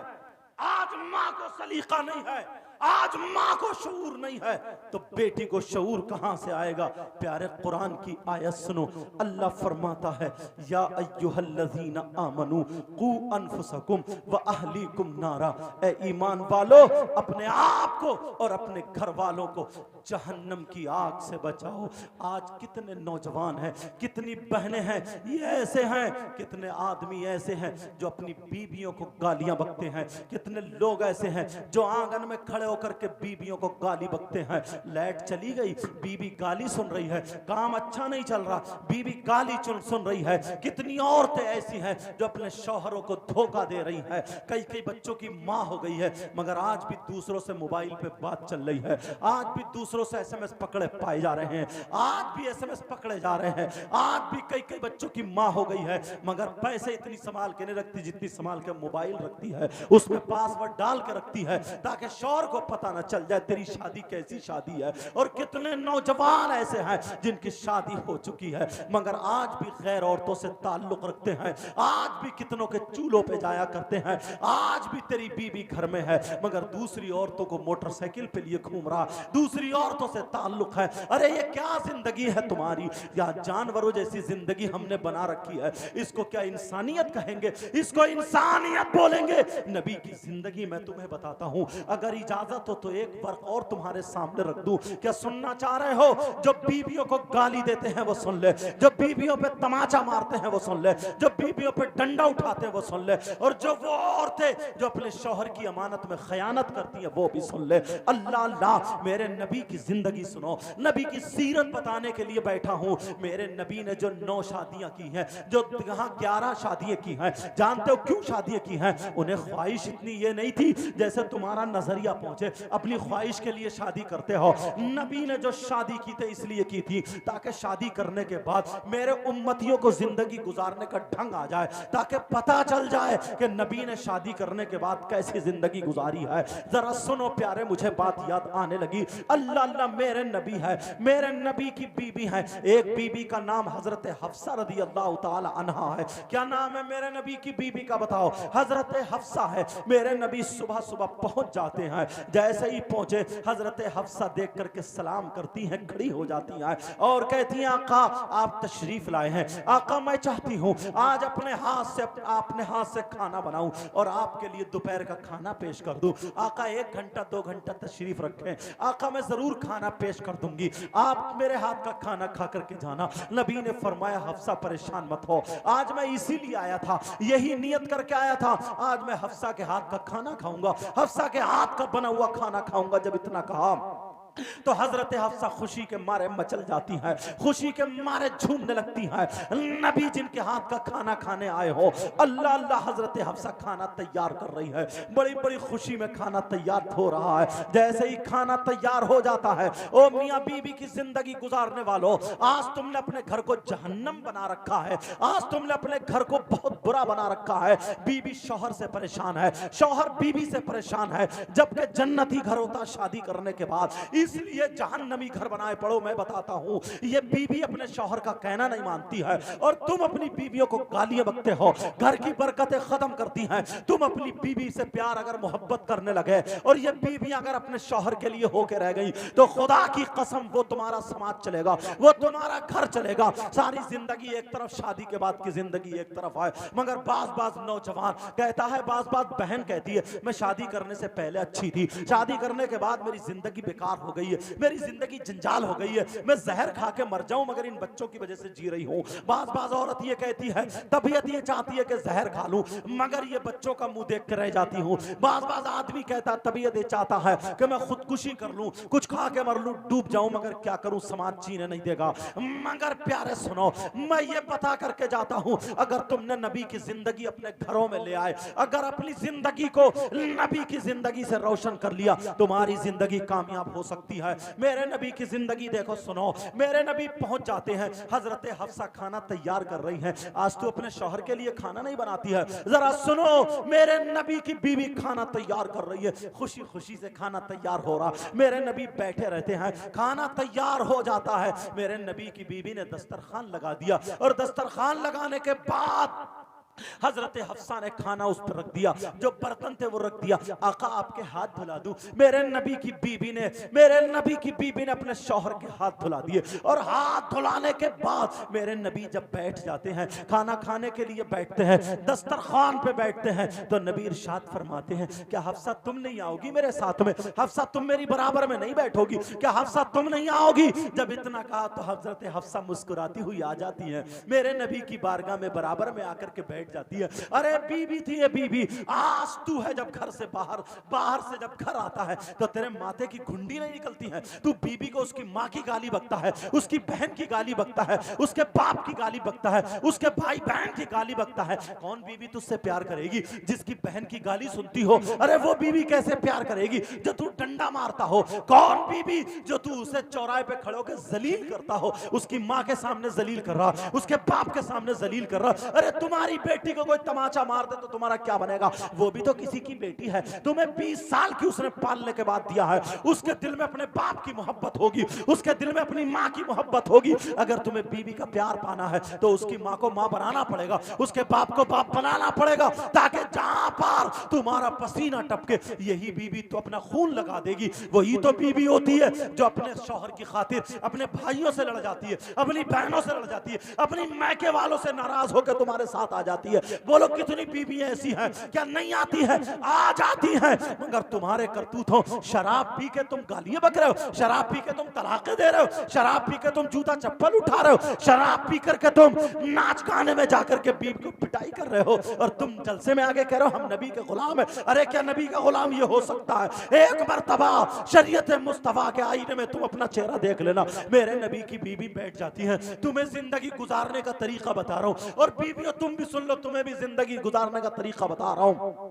आज मां को सलीका नहीं है, आज मां को शऊर नहीं है, तो बेटी को शऊर कहां से आएगा? प्यारे कुरान की आयत सुनो, अल्लाह फरमाता है या अय्युहल्लज़ीना आमनू कू अनफुसकुम व अहलीकुम नारा, ए ईमान वालो अपने आप को और अपने घर वालों को जहन्नम की आग से बचाओ। आज कितने नौजवान हैं, कितनी बहनें हैं, ये ऐसे हैं, कितने आदमी ऐसे हैं जो अपनी बीबियों को गालियां बकते हैं, कितने लोग ऐसे हैं जो आंगन में खड़े होकर के बीबियों को गाली बकते हैं। लाइट चली गई, बीबी गाली सुन रही है, काम अच्छा नहीं चल रहा, बीबी गाली सुन रही है। कितनी औरतें ऐसी हैं जो अपने शौहरों को धोखा दे रही हैं, कई कई बच्चों की माँ हो गई है, मगर आज भी दूसरों से मोबाइल पे बात चल रही है, आज भी दूसरों से एसएमएस पकड़े पाए जा रहे हैं, आज भी एसएमएस पकड़े जा रहे हैं, आज भी कई कई बच्चों की माँ हो गई है, मगर पैसे इतनी संभाल के नहीं रखती जितनी संभाल के मोबाइल रखती है, उसमें पासवर्ड डाल के रखती है ताकि शौहर को पता ना चल जाए तेरी शादी कैसी शादी है। और कितने नौजवान ऐसे हैं जिनकी शादी हो चुकी है मगर आज भी गैर औरतों से ताल्लुक रखते हैं, आज भी कितनों के चूल्हों पे जाया करते हैं, आज भी तेरी बीबी घर में है मगर दूसरी औरतों को मोटरसाइकिल पे लिए घूम रहा, दूसरी औरतों से ताल्लुक है। अरे ये क्या जिंदगी है तुम्हारी? या जानवरों जैसी जिंदगी हमने बना रखी है, इसको क्या इंसानियत कहेंगे? इसको इंसानियत बोलेंगे? नबी की जिंदगी मैं तुम्हें बताता हूं, अगर इजाजत हो तो एक बार और तुम्हारे सामने रख दूं। क्या सुनना चाह रहे हो? जो बीबियों को गाली देते हैं वो सुन ले, जो बीबियों पे तमाचा मारते हैं वो सुन ले, जो बीबियों पे डंडा उठाते हैं वो सुन ले, और जो वो औरतें जो अपने शौहर की अमानत में खयानत करती है वो भी सुन ले। अल्लाह अल्लाह, मेरे नबी की जिंदगी सुनो, नबी की सीरत बताने के लिए बैठा हूं। मेरे नबी ने जो 9 शादियां की हैं, जो यहाँ 11 शादियां की हैं, जानते हो क्यों शादियां की हैं? उन्हें ख्वाहिश इतनी ये नहीं थी जैसे तुम्हारा नजरिया पहुंचे, अपनी ख्वाहिश के लिए शादी करते हो। नबी ने जो शादी की थी इसलिए की थी ताकि शादी करने के बाद मेरे उम्मतियों को जिंदगी गुजारने का ढंग आ जाए, ताकि पता चल जाए कि नबी ने शादी करने के बाद कैसी जिंदगी गुजारी है। जरा सुनो प्यारे, मुझे बात याद आने लगी। अल्लाह अल्लाह, मेरे नबी है, मेरे नबी की बीबी है, एक बीबी का नाम हजरत हफ्सा रदी अल्लाह ताला अन्हा है। क्या नाम है मेरे नबी की बीबी का? बताओ। हजरत हफ्सा है। मेरे नबी सुबह सुबह पहुंच जाते हैं, जैसे ही पहुंचे हजरत हफ्सा देख करके सलाम करती हैं, खड़ी हो जाती हैं और कहती हैं आका आप तशरीफ लाए हैं, आका मैं चाहती हूं आज अपने हाथ से खाना बनाऊं और आपके लिए दोपहर का खाना पेश कर दूं। आका 1 घंटा 2 घंटा तशरीफ रखें, आका मैं जरूर खाना पेश कर दूंगी, आप मेरे हाथ का खाना खा करके जाना। नबी ने फरमाया हफ्सा परेशान मत हो, आज मैं इसीलिए आया था, यही नियत करके आया था, आज मैं हफ्सा के हाथ का खाना खाऊंगा, हफ्सा के हाथ का बना हुआ खाना खाऊंगा। जब इतना कहा तो हजरत हफ्सा खुशी के मारे मचल जाती है, खुशी के मारे झूमने लगती है। नबी जिनके हाथ का खाना खाने आए हो, अल्लाह अल्लाह, हजरत हफ्सा खाना तैयार कर रही है, बड़ी बड़ी खुशी में खाना तैयार हो रहा है। जैसे ही खाना तैयार हो जाता है, ओ मियाँ बीबी की जिंदगी गुजारने वालों, आज तुमने अपने घर को जहन्नम बना रखा है, आज तुमने अपने घर को बहुत बुरा बना रखा है। बीबी शौहर से परेशान है, शौहर बीबी से परेशान है, जबकि जन्नती घर होता शादी करने के बाद। इसलिए जहन्नमी घर बनाए पड़ो। मैं बताता हूँ, ये बीवी अपने शौहर का कहना नहीं मानती है और तुम अपनी बीवियों को गालियां बकते हो, घर की बरकतें खत्म करती हैं। तुम अपनी बीवी से प्यार अगर मोहब्बत करने लगे और ये बीवी अगर अपने शौहर के लिए होके रह गई तो खुदा की कसम वो तुम्हारा समाज चलेगा, वो तुम्हारा घर चलेगा। सारी जिंदगी एक तरफ, शादी के बाद की जिंदगी एक तरफ है। मगर बाज नौजवान कहता है, बाज बहन कहती है, मैं शादी करने से पहले अच्छी थी, शादी करने के बाद मेरी जिंदगी बेकार हो गई है, मेरी जिंदगी जंजाल हो गई है, मैं जहर खा के मर जाऊं मगर इन बच्चों की वजह से जी रही हूं। बाज औरत ये कहती है, तबीयत ये चाहती है कि जहर खा लूं मगर ये बच्चों का मुंह देख के रह जाती हूं। बाज आदमी कहता है, तबीयत ये चाहता है कि मैं खुदकुशी कर लूं, कुछ खा के मर लूं, डूब जाऊं मगर क्या करूं, समाज जीने नहीं देगा। मगर प्यारे सुनो, मैं ये पता करके जाता हूं, अगर तुमने नबी की जिंदगी अपने घरों में ले आए, अगर अपनी जिंदगी को नबी की जिंदगी से रोशन कर लिया, तुम्हारी जिंदगी कामयाब हो सकती है। मेरे नबी की जिंदगी देखो, सुनो, मेरे नबी पहुंच जाते हैं, हजरत हफ्सा खाना तैयार कर रही हैं। आज तू अपने शौहर के लिए खाना नहीं बनाती है, जरा सुनो, मेरे नबी की बीवी खाना तैयार कर रही है, खुशी खुशी से खाना तैयार हो रहा, मेरे नबी बैठे रहते हैं, खाना तैयार हो जाता है। मेरे नबी की बीवी ने दस्तरखान लगा दिया और दस्तरखान लगाने के बाद हजरत हफ्सा ने खाना उस पर रख दिया, जो बर्तन थे वो रख दिया। आका आपके हाथ धुला दूं? मेरे नबी की बीवी ने अपने शौहर के हाथ धुला दिए और हाथ धुलाने के बाद मेरे नबी जब बैठ जाते हैं, खाना खाने के लिए बैठते हैं, दस्तरखान पे बैठते हैं, तो नबी इरशाद फरमाते हैं, क्या हफ्सा तुम नहीं आओगी मेरे साथ में? हफ्सा तुम मेरी बराबर में नहीं बैठोगी? क्या हफ्सा तुम नहीं आओगी? जब इतना कहा तो हजरत हफ्सा मुस्कुराती हुई आ जाती है, मेरे नबी की बारगाह में बराबर में आकर के बैठ जाती है। अरे बीबी थी ये बीबी, आज तू है जब घर से बाहर से जब घर आता है तो तेरे माथे की घुंडी नहीं निकलती है। तू बीबी को उसकी माँ की गाली बकता है, उसकी बहन की गाली बकता है, उसके बाप की गाली बकता है, उसके भाई बहन की गाली बकता है। कौन बीबी तुझसे प्यार करेगी जिसकी बहन की गाली सुनती हो? अरे वो बीबी कैसे प्यार करेगी जो तू डंडा मारता हो? कौन बीबी जो तू उसे चौराहे पे खड़े होकर जलील करता हो? उसकी माँ के सामने जलील कर रहा, उसके बाप के सामने जलील कर रहा। अरे तुम्हारी बेटी को कोई तमाचा मार दे तो तुम्हारा क्या बनेगा? वो भी तो किसी की बेटी है, तुम्हें 20 साल की उसने पालने के बाद दिया है, उसके दिल में अपने बाप की मोहब्बत होगी, उसके दिल में अपनी माँ की मोहब्बत होगी। अगर तुम्हें बीवी का प्यार पाना है तो उसकी माँ को माँ बनाना पड़ेगा, उसके बाप को बाप बनाना पड़ेगा, ताकि जहां पर तुम्हारा पसीना टपके यही बीवी तो अपना खून लगा देगी। वही तो बीवी होती है जो अपने शौहर की खातिर अपने भाइयों से लड़ जाती है, अपनी बहनों से लड़ जाती है, अपनी मैके वालों से नाराज होकर तुम्हारे साथ आ जाती है। बोलो कितनी बीवी ऐसी हैं? क्या नहीं आती है? आ जाती हैं, मगर तुम्हारे करतूतों, शराब पी के तुम गालियां बक रहे हो, शराब पी के तुम तलाकें दे रहे हो, शराब पी के तुम जूता चप्पल उठा रहे हो, शराब पी करके तुम नाच गाने में जाकर के बीवी को पिटाई कर रहे हो और तुम जलसे में आगे कह रहे हो हम नबी के गुलाम है। अरे क्या नबी का गुलाम ये हो सकता है? एक मर्तबा शरीयत मुस्तफा के आईने में तुम अपना चेहरा देख लेना। मेरे नबी की बीवी बैठ जाती है, तुम्हें जिंदगी गुजारने का तरीका बता रहा हूं, और बीवियों तुम भी सुन लो, तुम्हें भी जिंदगी गुजारने का तरीका बता रहा हूं।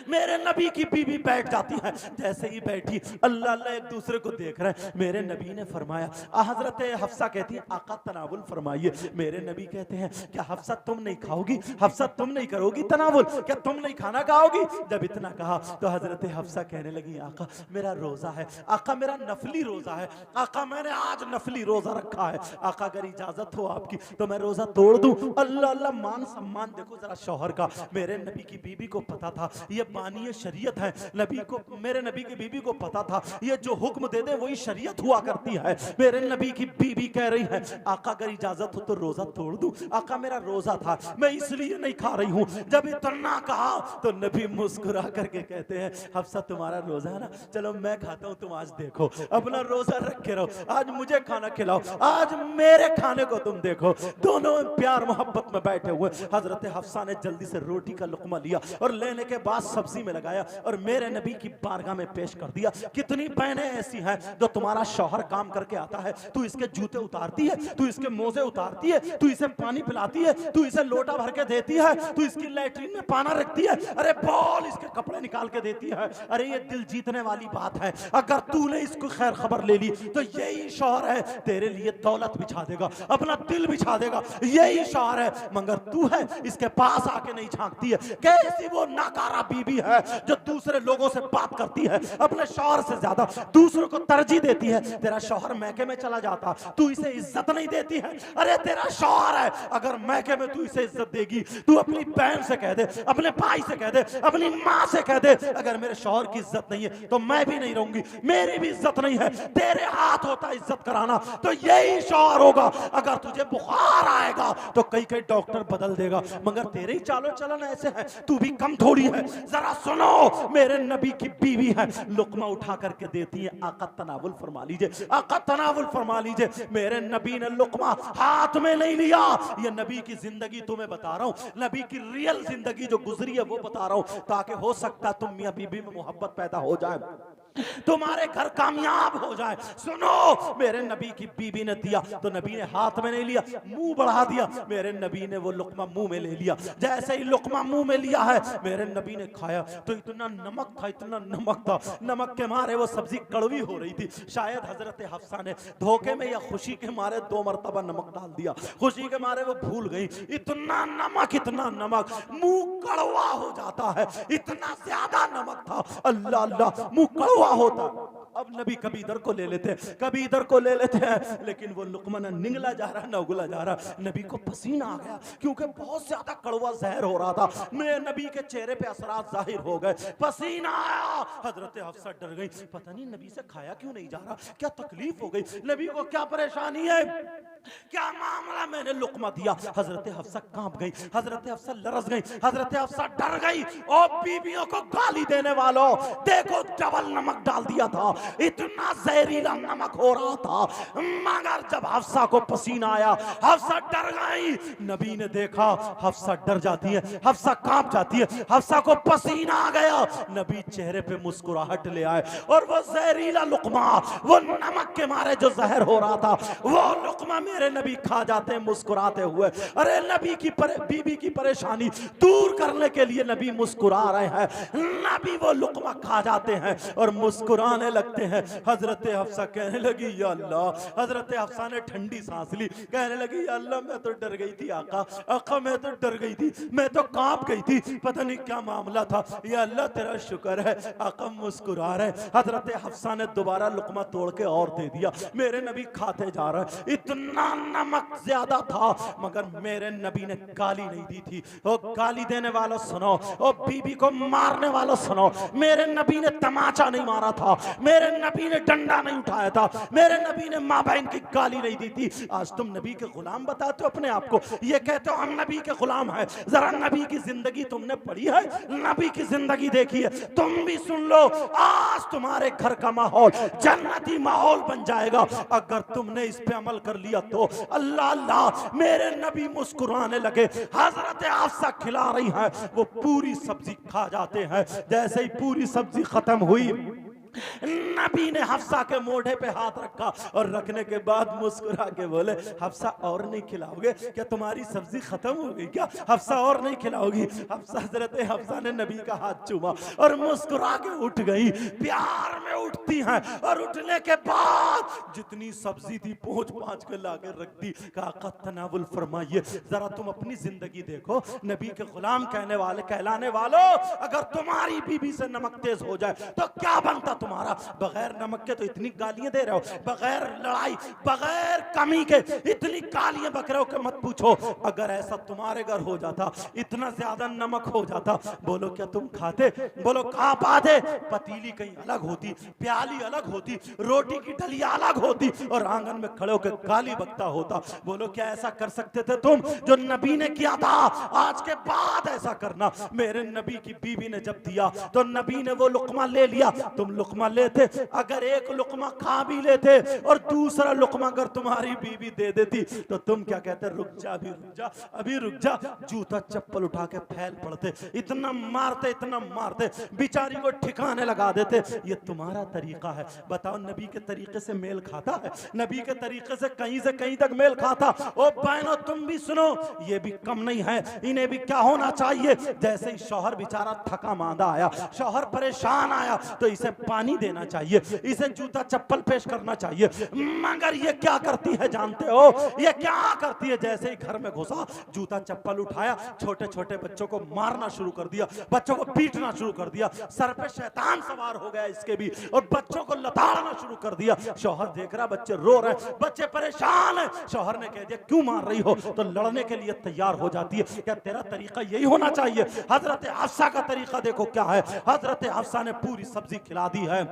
मेरे नबी की बीवी बैठ जाती है, जैसे ही बैठी अल्लाह अल्लाह एक दूसरे को देख रहे हैं। मेरे नबी ने फरमाया, हजरत हफ्सा कहती है आका तनावुल फरमाइए। मेरे नबी कहते हैं क्या हफ्सा तुम नहीं खाओगी? हफ्सा तुम नहीं करोगी तनावुल? क्या तुम नहीं खाना खाओगी? जब इतना कहा तो हजरत हफ्सा कहने लगी, आका मेरा रोजा है, आका मेरा नफली रोजा है, आका मैंने आज नफली रोजा रखा है, आका अगर इजाजत हो आपकी तो मैं रोजा तोड़ दूं। अल्लाह अल्लाह, मान सम्मान देखो जरा शौहर का। मेरे नबी की बीबी को पता था ये बानी शरीयत है, नबी को, मेरे नबी की बीबी को पता था ये जो हुक्म दे दे वही शरीयत हुआ करती है। मेरे नबी की बीबी कह रही है, आका अगर इजाजत हो तो रोजा तोड़ दूं। आका मेरा रोजा था, मैं इसलिए नहीं खा रही हूं। जब इतना कहा तो नबी मुस्कुरा करके कहते हैं, हफ्सा तुम्हारा रोजा है ना, चलो मैं खाता हूं, तुम आज देखो, अपना रोजा रख के रहो, आज मुझे खाना खिलाओ, आज मेरे खाने को तुम देखो। दोनों प्यार मोहब्बत में बैठे हुए। हजरत हफ्सा ने जल्दी से रोटी का लुकमा लिया और लेने के बाद सब्जी में लगाया और मेरे नबी की बारगाह में पेश कर दिया। कितनी बहनें ऐसी हैं जो तुम्हारा शौहर काम करके आता है, तू इसके जूते उतारती है, तू इसके मोजे उतारती है, तू इसे पानी पिलाती है, तू इसे लोटा भर के देती है, तू इसकी लैट्रिन में पाना रखती है, अरे बोल इसके कपड़े निकाल के देती है। अरे ये दिल जीतने वाली बात है। अगर तूने इसको खैर खबर ले ली तो यही शौहर है तेरे लिए दौलत बिछा देगा, अपना दिल बिछा देगा, यही शौहर है। मगर तू है इसके पास आके नहीं झांकती है। कैसी वो नाकारा बीबी है जो दूसरे लोगों से बात करती है अपने शौहर से ज्यादा, दूसरों को तरजीह देती है। तेरा शौहर मैके में चला जाता, तू इसे इज्जत नहीं देती है। अरे तेरा शौहर है, अगर मैके में तू इसे इज्जत देगी, तू अपनी बहन से कह दे, अपने भाई से कह दे, अपनी माँ से कह दे, अगर मेरे शौहर की इज्जत नहीं है तो मैं भी नहीं रहूंगी, मेरी भी इज्जत नहीं है। तेरे हाथ होता इज्जत कराना, तो यही शौहर होगा। अगर तुझे बुखार आएगा तो कई कई डॉक्टर बदल देगा, मगर तेरे ही चालो चलन ऐसे है, तू भी कम थोड़ी है। जरा सुनो, मेरे नबी की बीवी है, लुकमा उठा करके देती है। आका तनावुल फरमा लीजिए, आका तनावुल फरमा लीजिए। मेरे नबी ने लुकमा हाथ में नहीं लिया। ये नबी की जिंदगी तुम्हें बता रहा हूं, नबी की रियल जिंदगी जो गुजरी है वो बता रहा हूं, ताकि हो सकता तुम मियां बीबी में मोहब्बत पैदा हो जाए, तुम्हारे घर कामयाब हो जाए। सुनो, मेरे नबी की बीबी ने दिया तो नबी ने हाथ में नहीं लिया, मुंह बढ़ा दिया। मेरे नबी ने वो लुकमा मुंह में ले लिया। जैसे ही लुकमा मुंह में लिया है, मेरे नबी ने खाया तो इतना नमक था, इतना नमक था, नमक के मारे वो सब्जी कड़वी हो रही थी। शायद हजरत हफ्सा ने धोखे में या खुशी के मारे 2 मरतबा नमक डाल दिया, खुशी के मारे वो भूल गई। इतना नमक, इतना नमक, मुंह कड़वा हो जाता है, इतना ज्यादा नमक था। अल्लाह अल्लाह, मुंह कड़वा होता। अब नबी कभी इधर को ले लेते हैं, कभी इधर को ले लेते हैं, लेकिन वो लुकमा न निगला जा रहा न उगला जा रहा। नबी को पसीना आ गया, क्योंकि बहुत ज्यादा कड़वा जहर हो रहा था। मेरे नबी के चेहरे पे असरात जाहिर हो गए, पसीना आया। हजरत हफ्सा डर गई, पता नहीं नबी से खाया क्यों नहीं जा रहा, क्या तकलीफ हो गई, नबी को क्या परेशानी है, क्या मामला। मैंने लुकमा दिया, हजरत हफ्सा कांप गई, हजरत हफ्सा लरस गई, हजरत हफ्सा डर गई। और बीवियों को गाली देने वालों, देखो डबल नमक डाल दिया था, इतना जहरीला नमक हो रहा था। मगर जब हफ्सा को पसीना आया, हफ्सा डर गई। नबी ने देखा हफ्सा डर जाती है, हफ्सा कांप जाती है, हफ्सा को पसीना आ गया। नबी चेहरे पे मुस्कुराहट ले आए और वो जहरीला लुकमा, वो नमक के मारे जो जहर हो रहा था, वो लुकमा मेरे नबी खा जाते मुस्कुराते हुए। अरे नबी की बीबी की परेशानी दूर करने के लिए नबी मुस्कुरा रहे हैं, नबी वो लुकमा खा जाते हैं और मुस्कुराने लगते हैं। हजरत हफ्सा कहने लगी या अल्लाह, हजरत हफ्सा ने ठंडी सांस ली, कहने लगी या अल्लाह मैं तो डर गई थी आका, आका मैं तो डर गई थी, मैं तो कांप गई थी, पता नहीं क्या मामला था। या अल्लाह तेरा शुक्र है, आका मुस्कुरा रहे। हजरत हफ्सा ने दोबारा लुकमा तोड़ के और दे दिया, मेरे नबी खाते जा रहे। इतना नमक ज्यादा था, मगर मेरे नबी ने गाली नहीं दी थी। ओ गाली देने वालों सुनो, ओ बीबी को मारने वालों सुनो, मेरे नबी ने तमाचा नहीं मारा था, मेरे नबी ने डंडा नहीं उठाया था, मेरे नबी ने माँ बहन की गाली नहीं दी थी। आज तुम नबी के गुलाम बताते हो अपने आप को, ये कहते हो हम नबी के गुलाम हैं। जरा नबी की जिंदगी तुमने पढ़ी है, नबी की जिंदगी देखी है, तुम भी सुन लो। आज तुम्हारे घर का माहौल जन्नती माहौल बन जाएगा अगर तुमने इस पे अमल कर लिया तो। अल्लाह अल्लाह, मेरे नबी मुस्कुराने लगे। हजरत हफ्सा खिला रही हैं, वो पूरी सब्जी खा जाते हैं। जैसे ही पूरी सब्जी खत्म हुई, नबी ने हफ्सा के मोढ़े पे हाथ रखा और रखने के बाद मुस्कुरा के बोले हफ्सा और नहीं खिलाओगे क्या, तुम्हारी सब्जी खत्म हो गई क्या, हफ्सा और नहीं खिलाओगी। हजरत हफ्सा ने नबी का हाथ चूमा और मुस्कुरा के उठ गई। प्यार में उठती हैं और उठने के बाद जितनी सब्जी थी पहुंच पांच के लाके रख दी। कहा तनावुल फरमाइए, जरा तुम अपनी जिंदगी देखो, नबी के गुलाम कहने वाले कहलाने वालों, अगर तुम्हारी बीबी से नमक तेज हो जाए तो क्या बनता तुम्हारा। बगैर नमक के तो इतनी गालियां दे रहे हो, बगैर लड़ाई बगैर कमी के इतनी गालियां बक रहे हो कि मत पूछो। अगर ऐसा तुम्हारे घर हो जाता, इतना ज्यादा नमक हो जाता, बोलो क्या तुम खाते, बोलो खा पाते। पतीली कहीं अलग होती, प्याली अलग होती, रोटी की डलिया अलग होती और आंगन में खड़े होकर गाली बकता होता। बोलो क्या ऐसा कर सकते थे तुम जो नबी ने किया था। आज के बाद ऐसा करना। मेरे नबी की बीवी ने जब दिया तो नबी ने वो लुकमा ले लिया, तुम लुकमा लेते, अगर एक लुकमा खा भी लेते और दूसरा लुकमा अगर तुम्हारी बीवी दे देती तो तुम क्या कहते, रुक जा अभी रुक जा अभी रुक जा, जूता चप्पल उठा के फैल पड़ते, इतना मारते बेचारी को ठिकाने लगा देते। ये तुम्हारा तरीका है, बताओ नबी के तरीके से मेल खाता है? नबी के तरीके से कहीं तक मेल खाता? ओ बहनों तुम भी सुनो, ये भी कम नहीं है, इन्हें भी क्या होना चाहिए? जैसे ही शौहर बेचारा थका मांदा आया, शौहर परेशान आया, तो इसे पानी देना चाहिए, इसे जूता चप्पल पेश करना चाहिए। मगर ये क्या करती है जानते हो? ये क्या करती है? जैसे ही घर में घुसा, जूता चप्पल उठाया, छोटे छोटे बच्चों को मारना शुरू कर दिया, बच्चों को पीटना शुरू कर दिया, सर पे शैतान सवार हो गया इसके भी, और बच्चों को लताड़ना शुरू कर दिया। शौहर देख रहा बच्चे रो रहे, बच्चे परेशान है। शौहर ने कह दिया क्यों मार रही हो? तो लड़ने के लिए तैयार हो जाती है। क्या तेरा तरीका यही होना चाहिए? हजरत हफ्सा का तरीका देखो क्या है। हजरत हफ्सा ने पूरी सब्जी खिला दी है।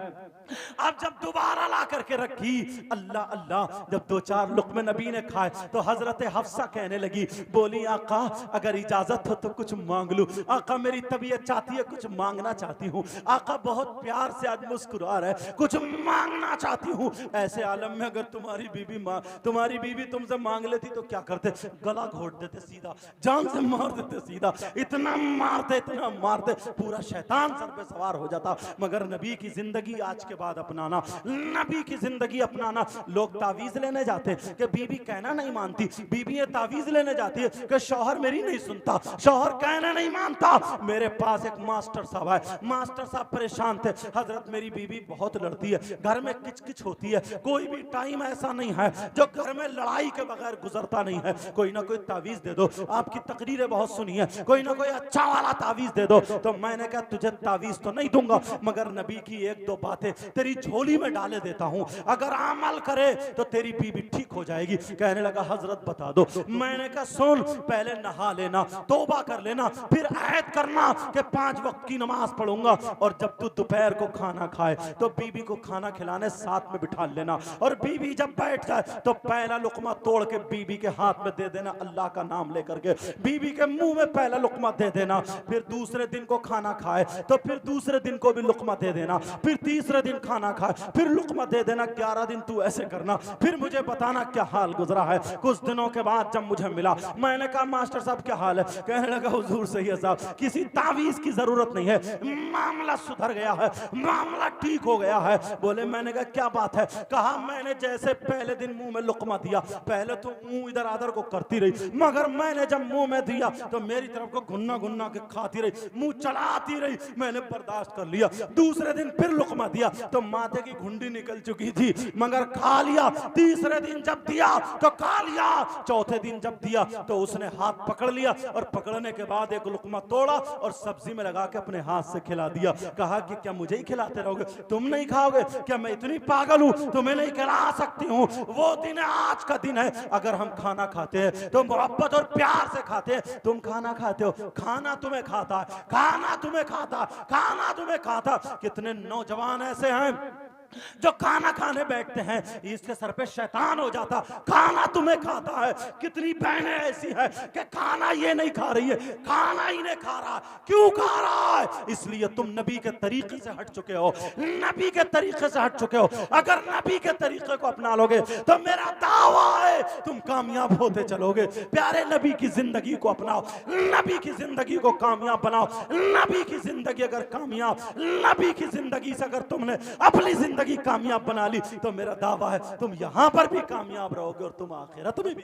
अब जब दोबारा ला करके रखी, अल्लाह अल्लाह, जब 2-4 लुक़्मे नबी ने खाए तो हजरत हफ्सा कहने लगी, बोली आका अगर इजाजत हो तो कुछ मांग लूं। आका मेरी तबीयत चाहती है, कुछ मांगना चाहती हूँ। आका बहुत प्यार से आज मुस्कुरा रहे, कुछ मांगना चाहती हूँ। ऐसे आलम में अगर तुम्हारी बीवी तुमसे मांग लेती तो क्या करते? गला घोट देते सीधा, जान से मार देते सीधा। इतना मारते पूरा शैतान सर पे सवार हो जाता। मगर नबी की जिंदगी आज के बाद अपनाना, नबी की जिंदगी अपनाना। लोग तावीज लेने जाते हैं कि बीवी कहना नहीं मानती, बीवी ये तावीज लेने जाती है कि शौहर मेरी नहीं सुनता, शौहर कहना नहीं मानता। मेरे पास एक मास्टर साहब है, मास्टर साहब परेशान थे, हजरत मेरी बीवी बहुत लड़ती है, घर में किचकिच होती है, कोई भी टाइम ऐसा नहीं है जो घर में लड़ाई के बगैर गुजरता नहीं है, कोई ना कोई तावीज दे दो। आपकी तकरीरें बहुत सुनी है, कोई ना कोई अच्छा वाला तावीज दे दो। तो मैंने कहा तुझे तावीज तो नहीं दूंगा, मगर नबी की 1-2 बातें तेरी झोली में डाले देता हूं, अगर अमल करे तो तेरी बीवी ठीक हो जाएगी। कहने लगा हजरत बता दो। मैंने कहा सुन, पहले नहा लेना, तौबा कर लेना, फिर ऐद करना कि 5 वक्त की नमाज पढ़ूंगा, और जब तू दोपहर को खाना खाए तो बीवी को खाना खिलाने साथ में बिठा लेना, और बीवी जब बैठ जाए तो पहला लुकमा तोड़ के बीवी के हाथ में दे देना, अल्लाह का नाम लेकर के बीवी के मुंह में पहला लुकमा दे देना। फिर दूसरे दिन को खाना खाए तो फिर दूसरे दिन को भी लुकमा दे देना, फिर तीसरे दिन खाना खाए फिर लुकमा दे देना। 11 दिन तू ऐसे करना, फिर मुझे बताना क्या हाल गुजरा है। कुछ दिनों के बाद जब मुझे मिला, मैंने कहा मास्टर साहब क्या हाल है? कहने लगा हुजूर सही है साहब, किसी तावीज की जरूरत नहीं है, मामला सुधर गया है, मामला ठीक हो गया है। बोले मैंने कहा क्या बात है? कहा मैंने जैसे पहले दिन मुंह में लुकमा दिया, पहले तो मुंह इधर आधर को करती रही, मगर मैंने जब मुंह में दिया तो मेरी तरफ को घुन्ना घुन्ना के खाती रही, मुंह चलाती रही, मैंने बर्दाश्त कर लिया। दूसरे दिन फिर लुकमा दिया तो माथे की घुंडी निकल चुकी थी, मगर खा लिया। तीसरे दिन जब दिया तो खा लिया। चौथे दिन जब दिया तो उसने हाथ पकड़ लिया, और पकड़ने के बाद एक लुकमा तोड़ा और सब्जी में लगा के अपने हाथ से खिला दिया। कहा कि क्या मुझे ही खिलाते रहोगे, तुम नहीं खाओगे? क्या मैं इतनी पागल हूं, तुम्हें नहीं खिला सकती हूं? वो दिन आज का दिन है, अगर हम खाना खाते हैं तो मोहब्बत और प्यार से खाते हैं। तुम खाना खाते हो, खाना तुम्हें खाता है, खाना तुम्हें खाता, खाना तुम्हें खाता। कितने नौजवान ऐसे हैं जो खाना खाने बैठते हैं, इसके सर पे शैतान हो जाता, खाना तुम्हें खाता है। कितनी बहनें ऐसी है कि खाना ये नहीं खा रही है, खाना ही नहीं खा रहा। क्यों खा रहा है? इसलिए तुम नबी के तरीके से हट चुके हो, नबी के तरीके से हट चुके हो। अगर नबी के तरीके को अपना लोगे तो मेरा दावा है तुम कामयाब होते चलोगे। प्यारे नबी की जिंदगी को अपनाओ, नबी की जिंदगी को कामयाब बनाओ। नबी की जिंदगी अगर कामयाब, नबी की जिंदगी से अगर तुमने अपनी जिंदगी कामयाब बना ली तो मेरा दावा है तुम यहां पर भी कामयाब रहोगे और तुम आखिरत में भी।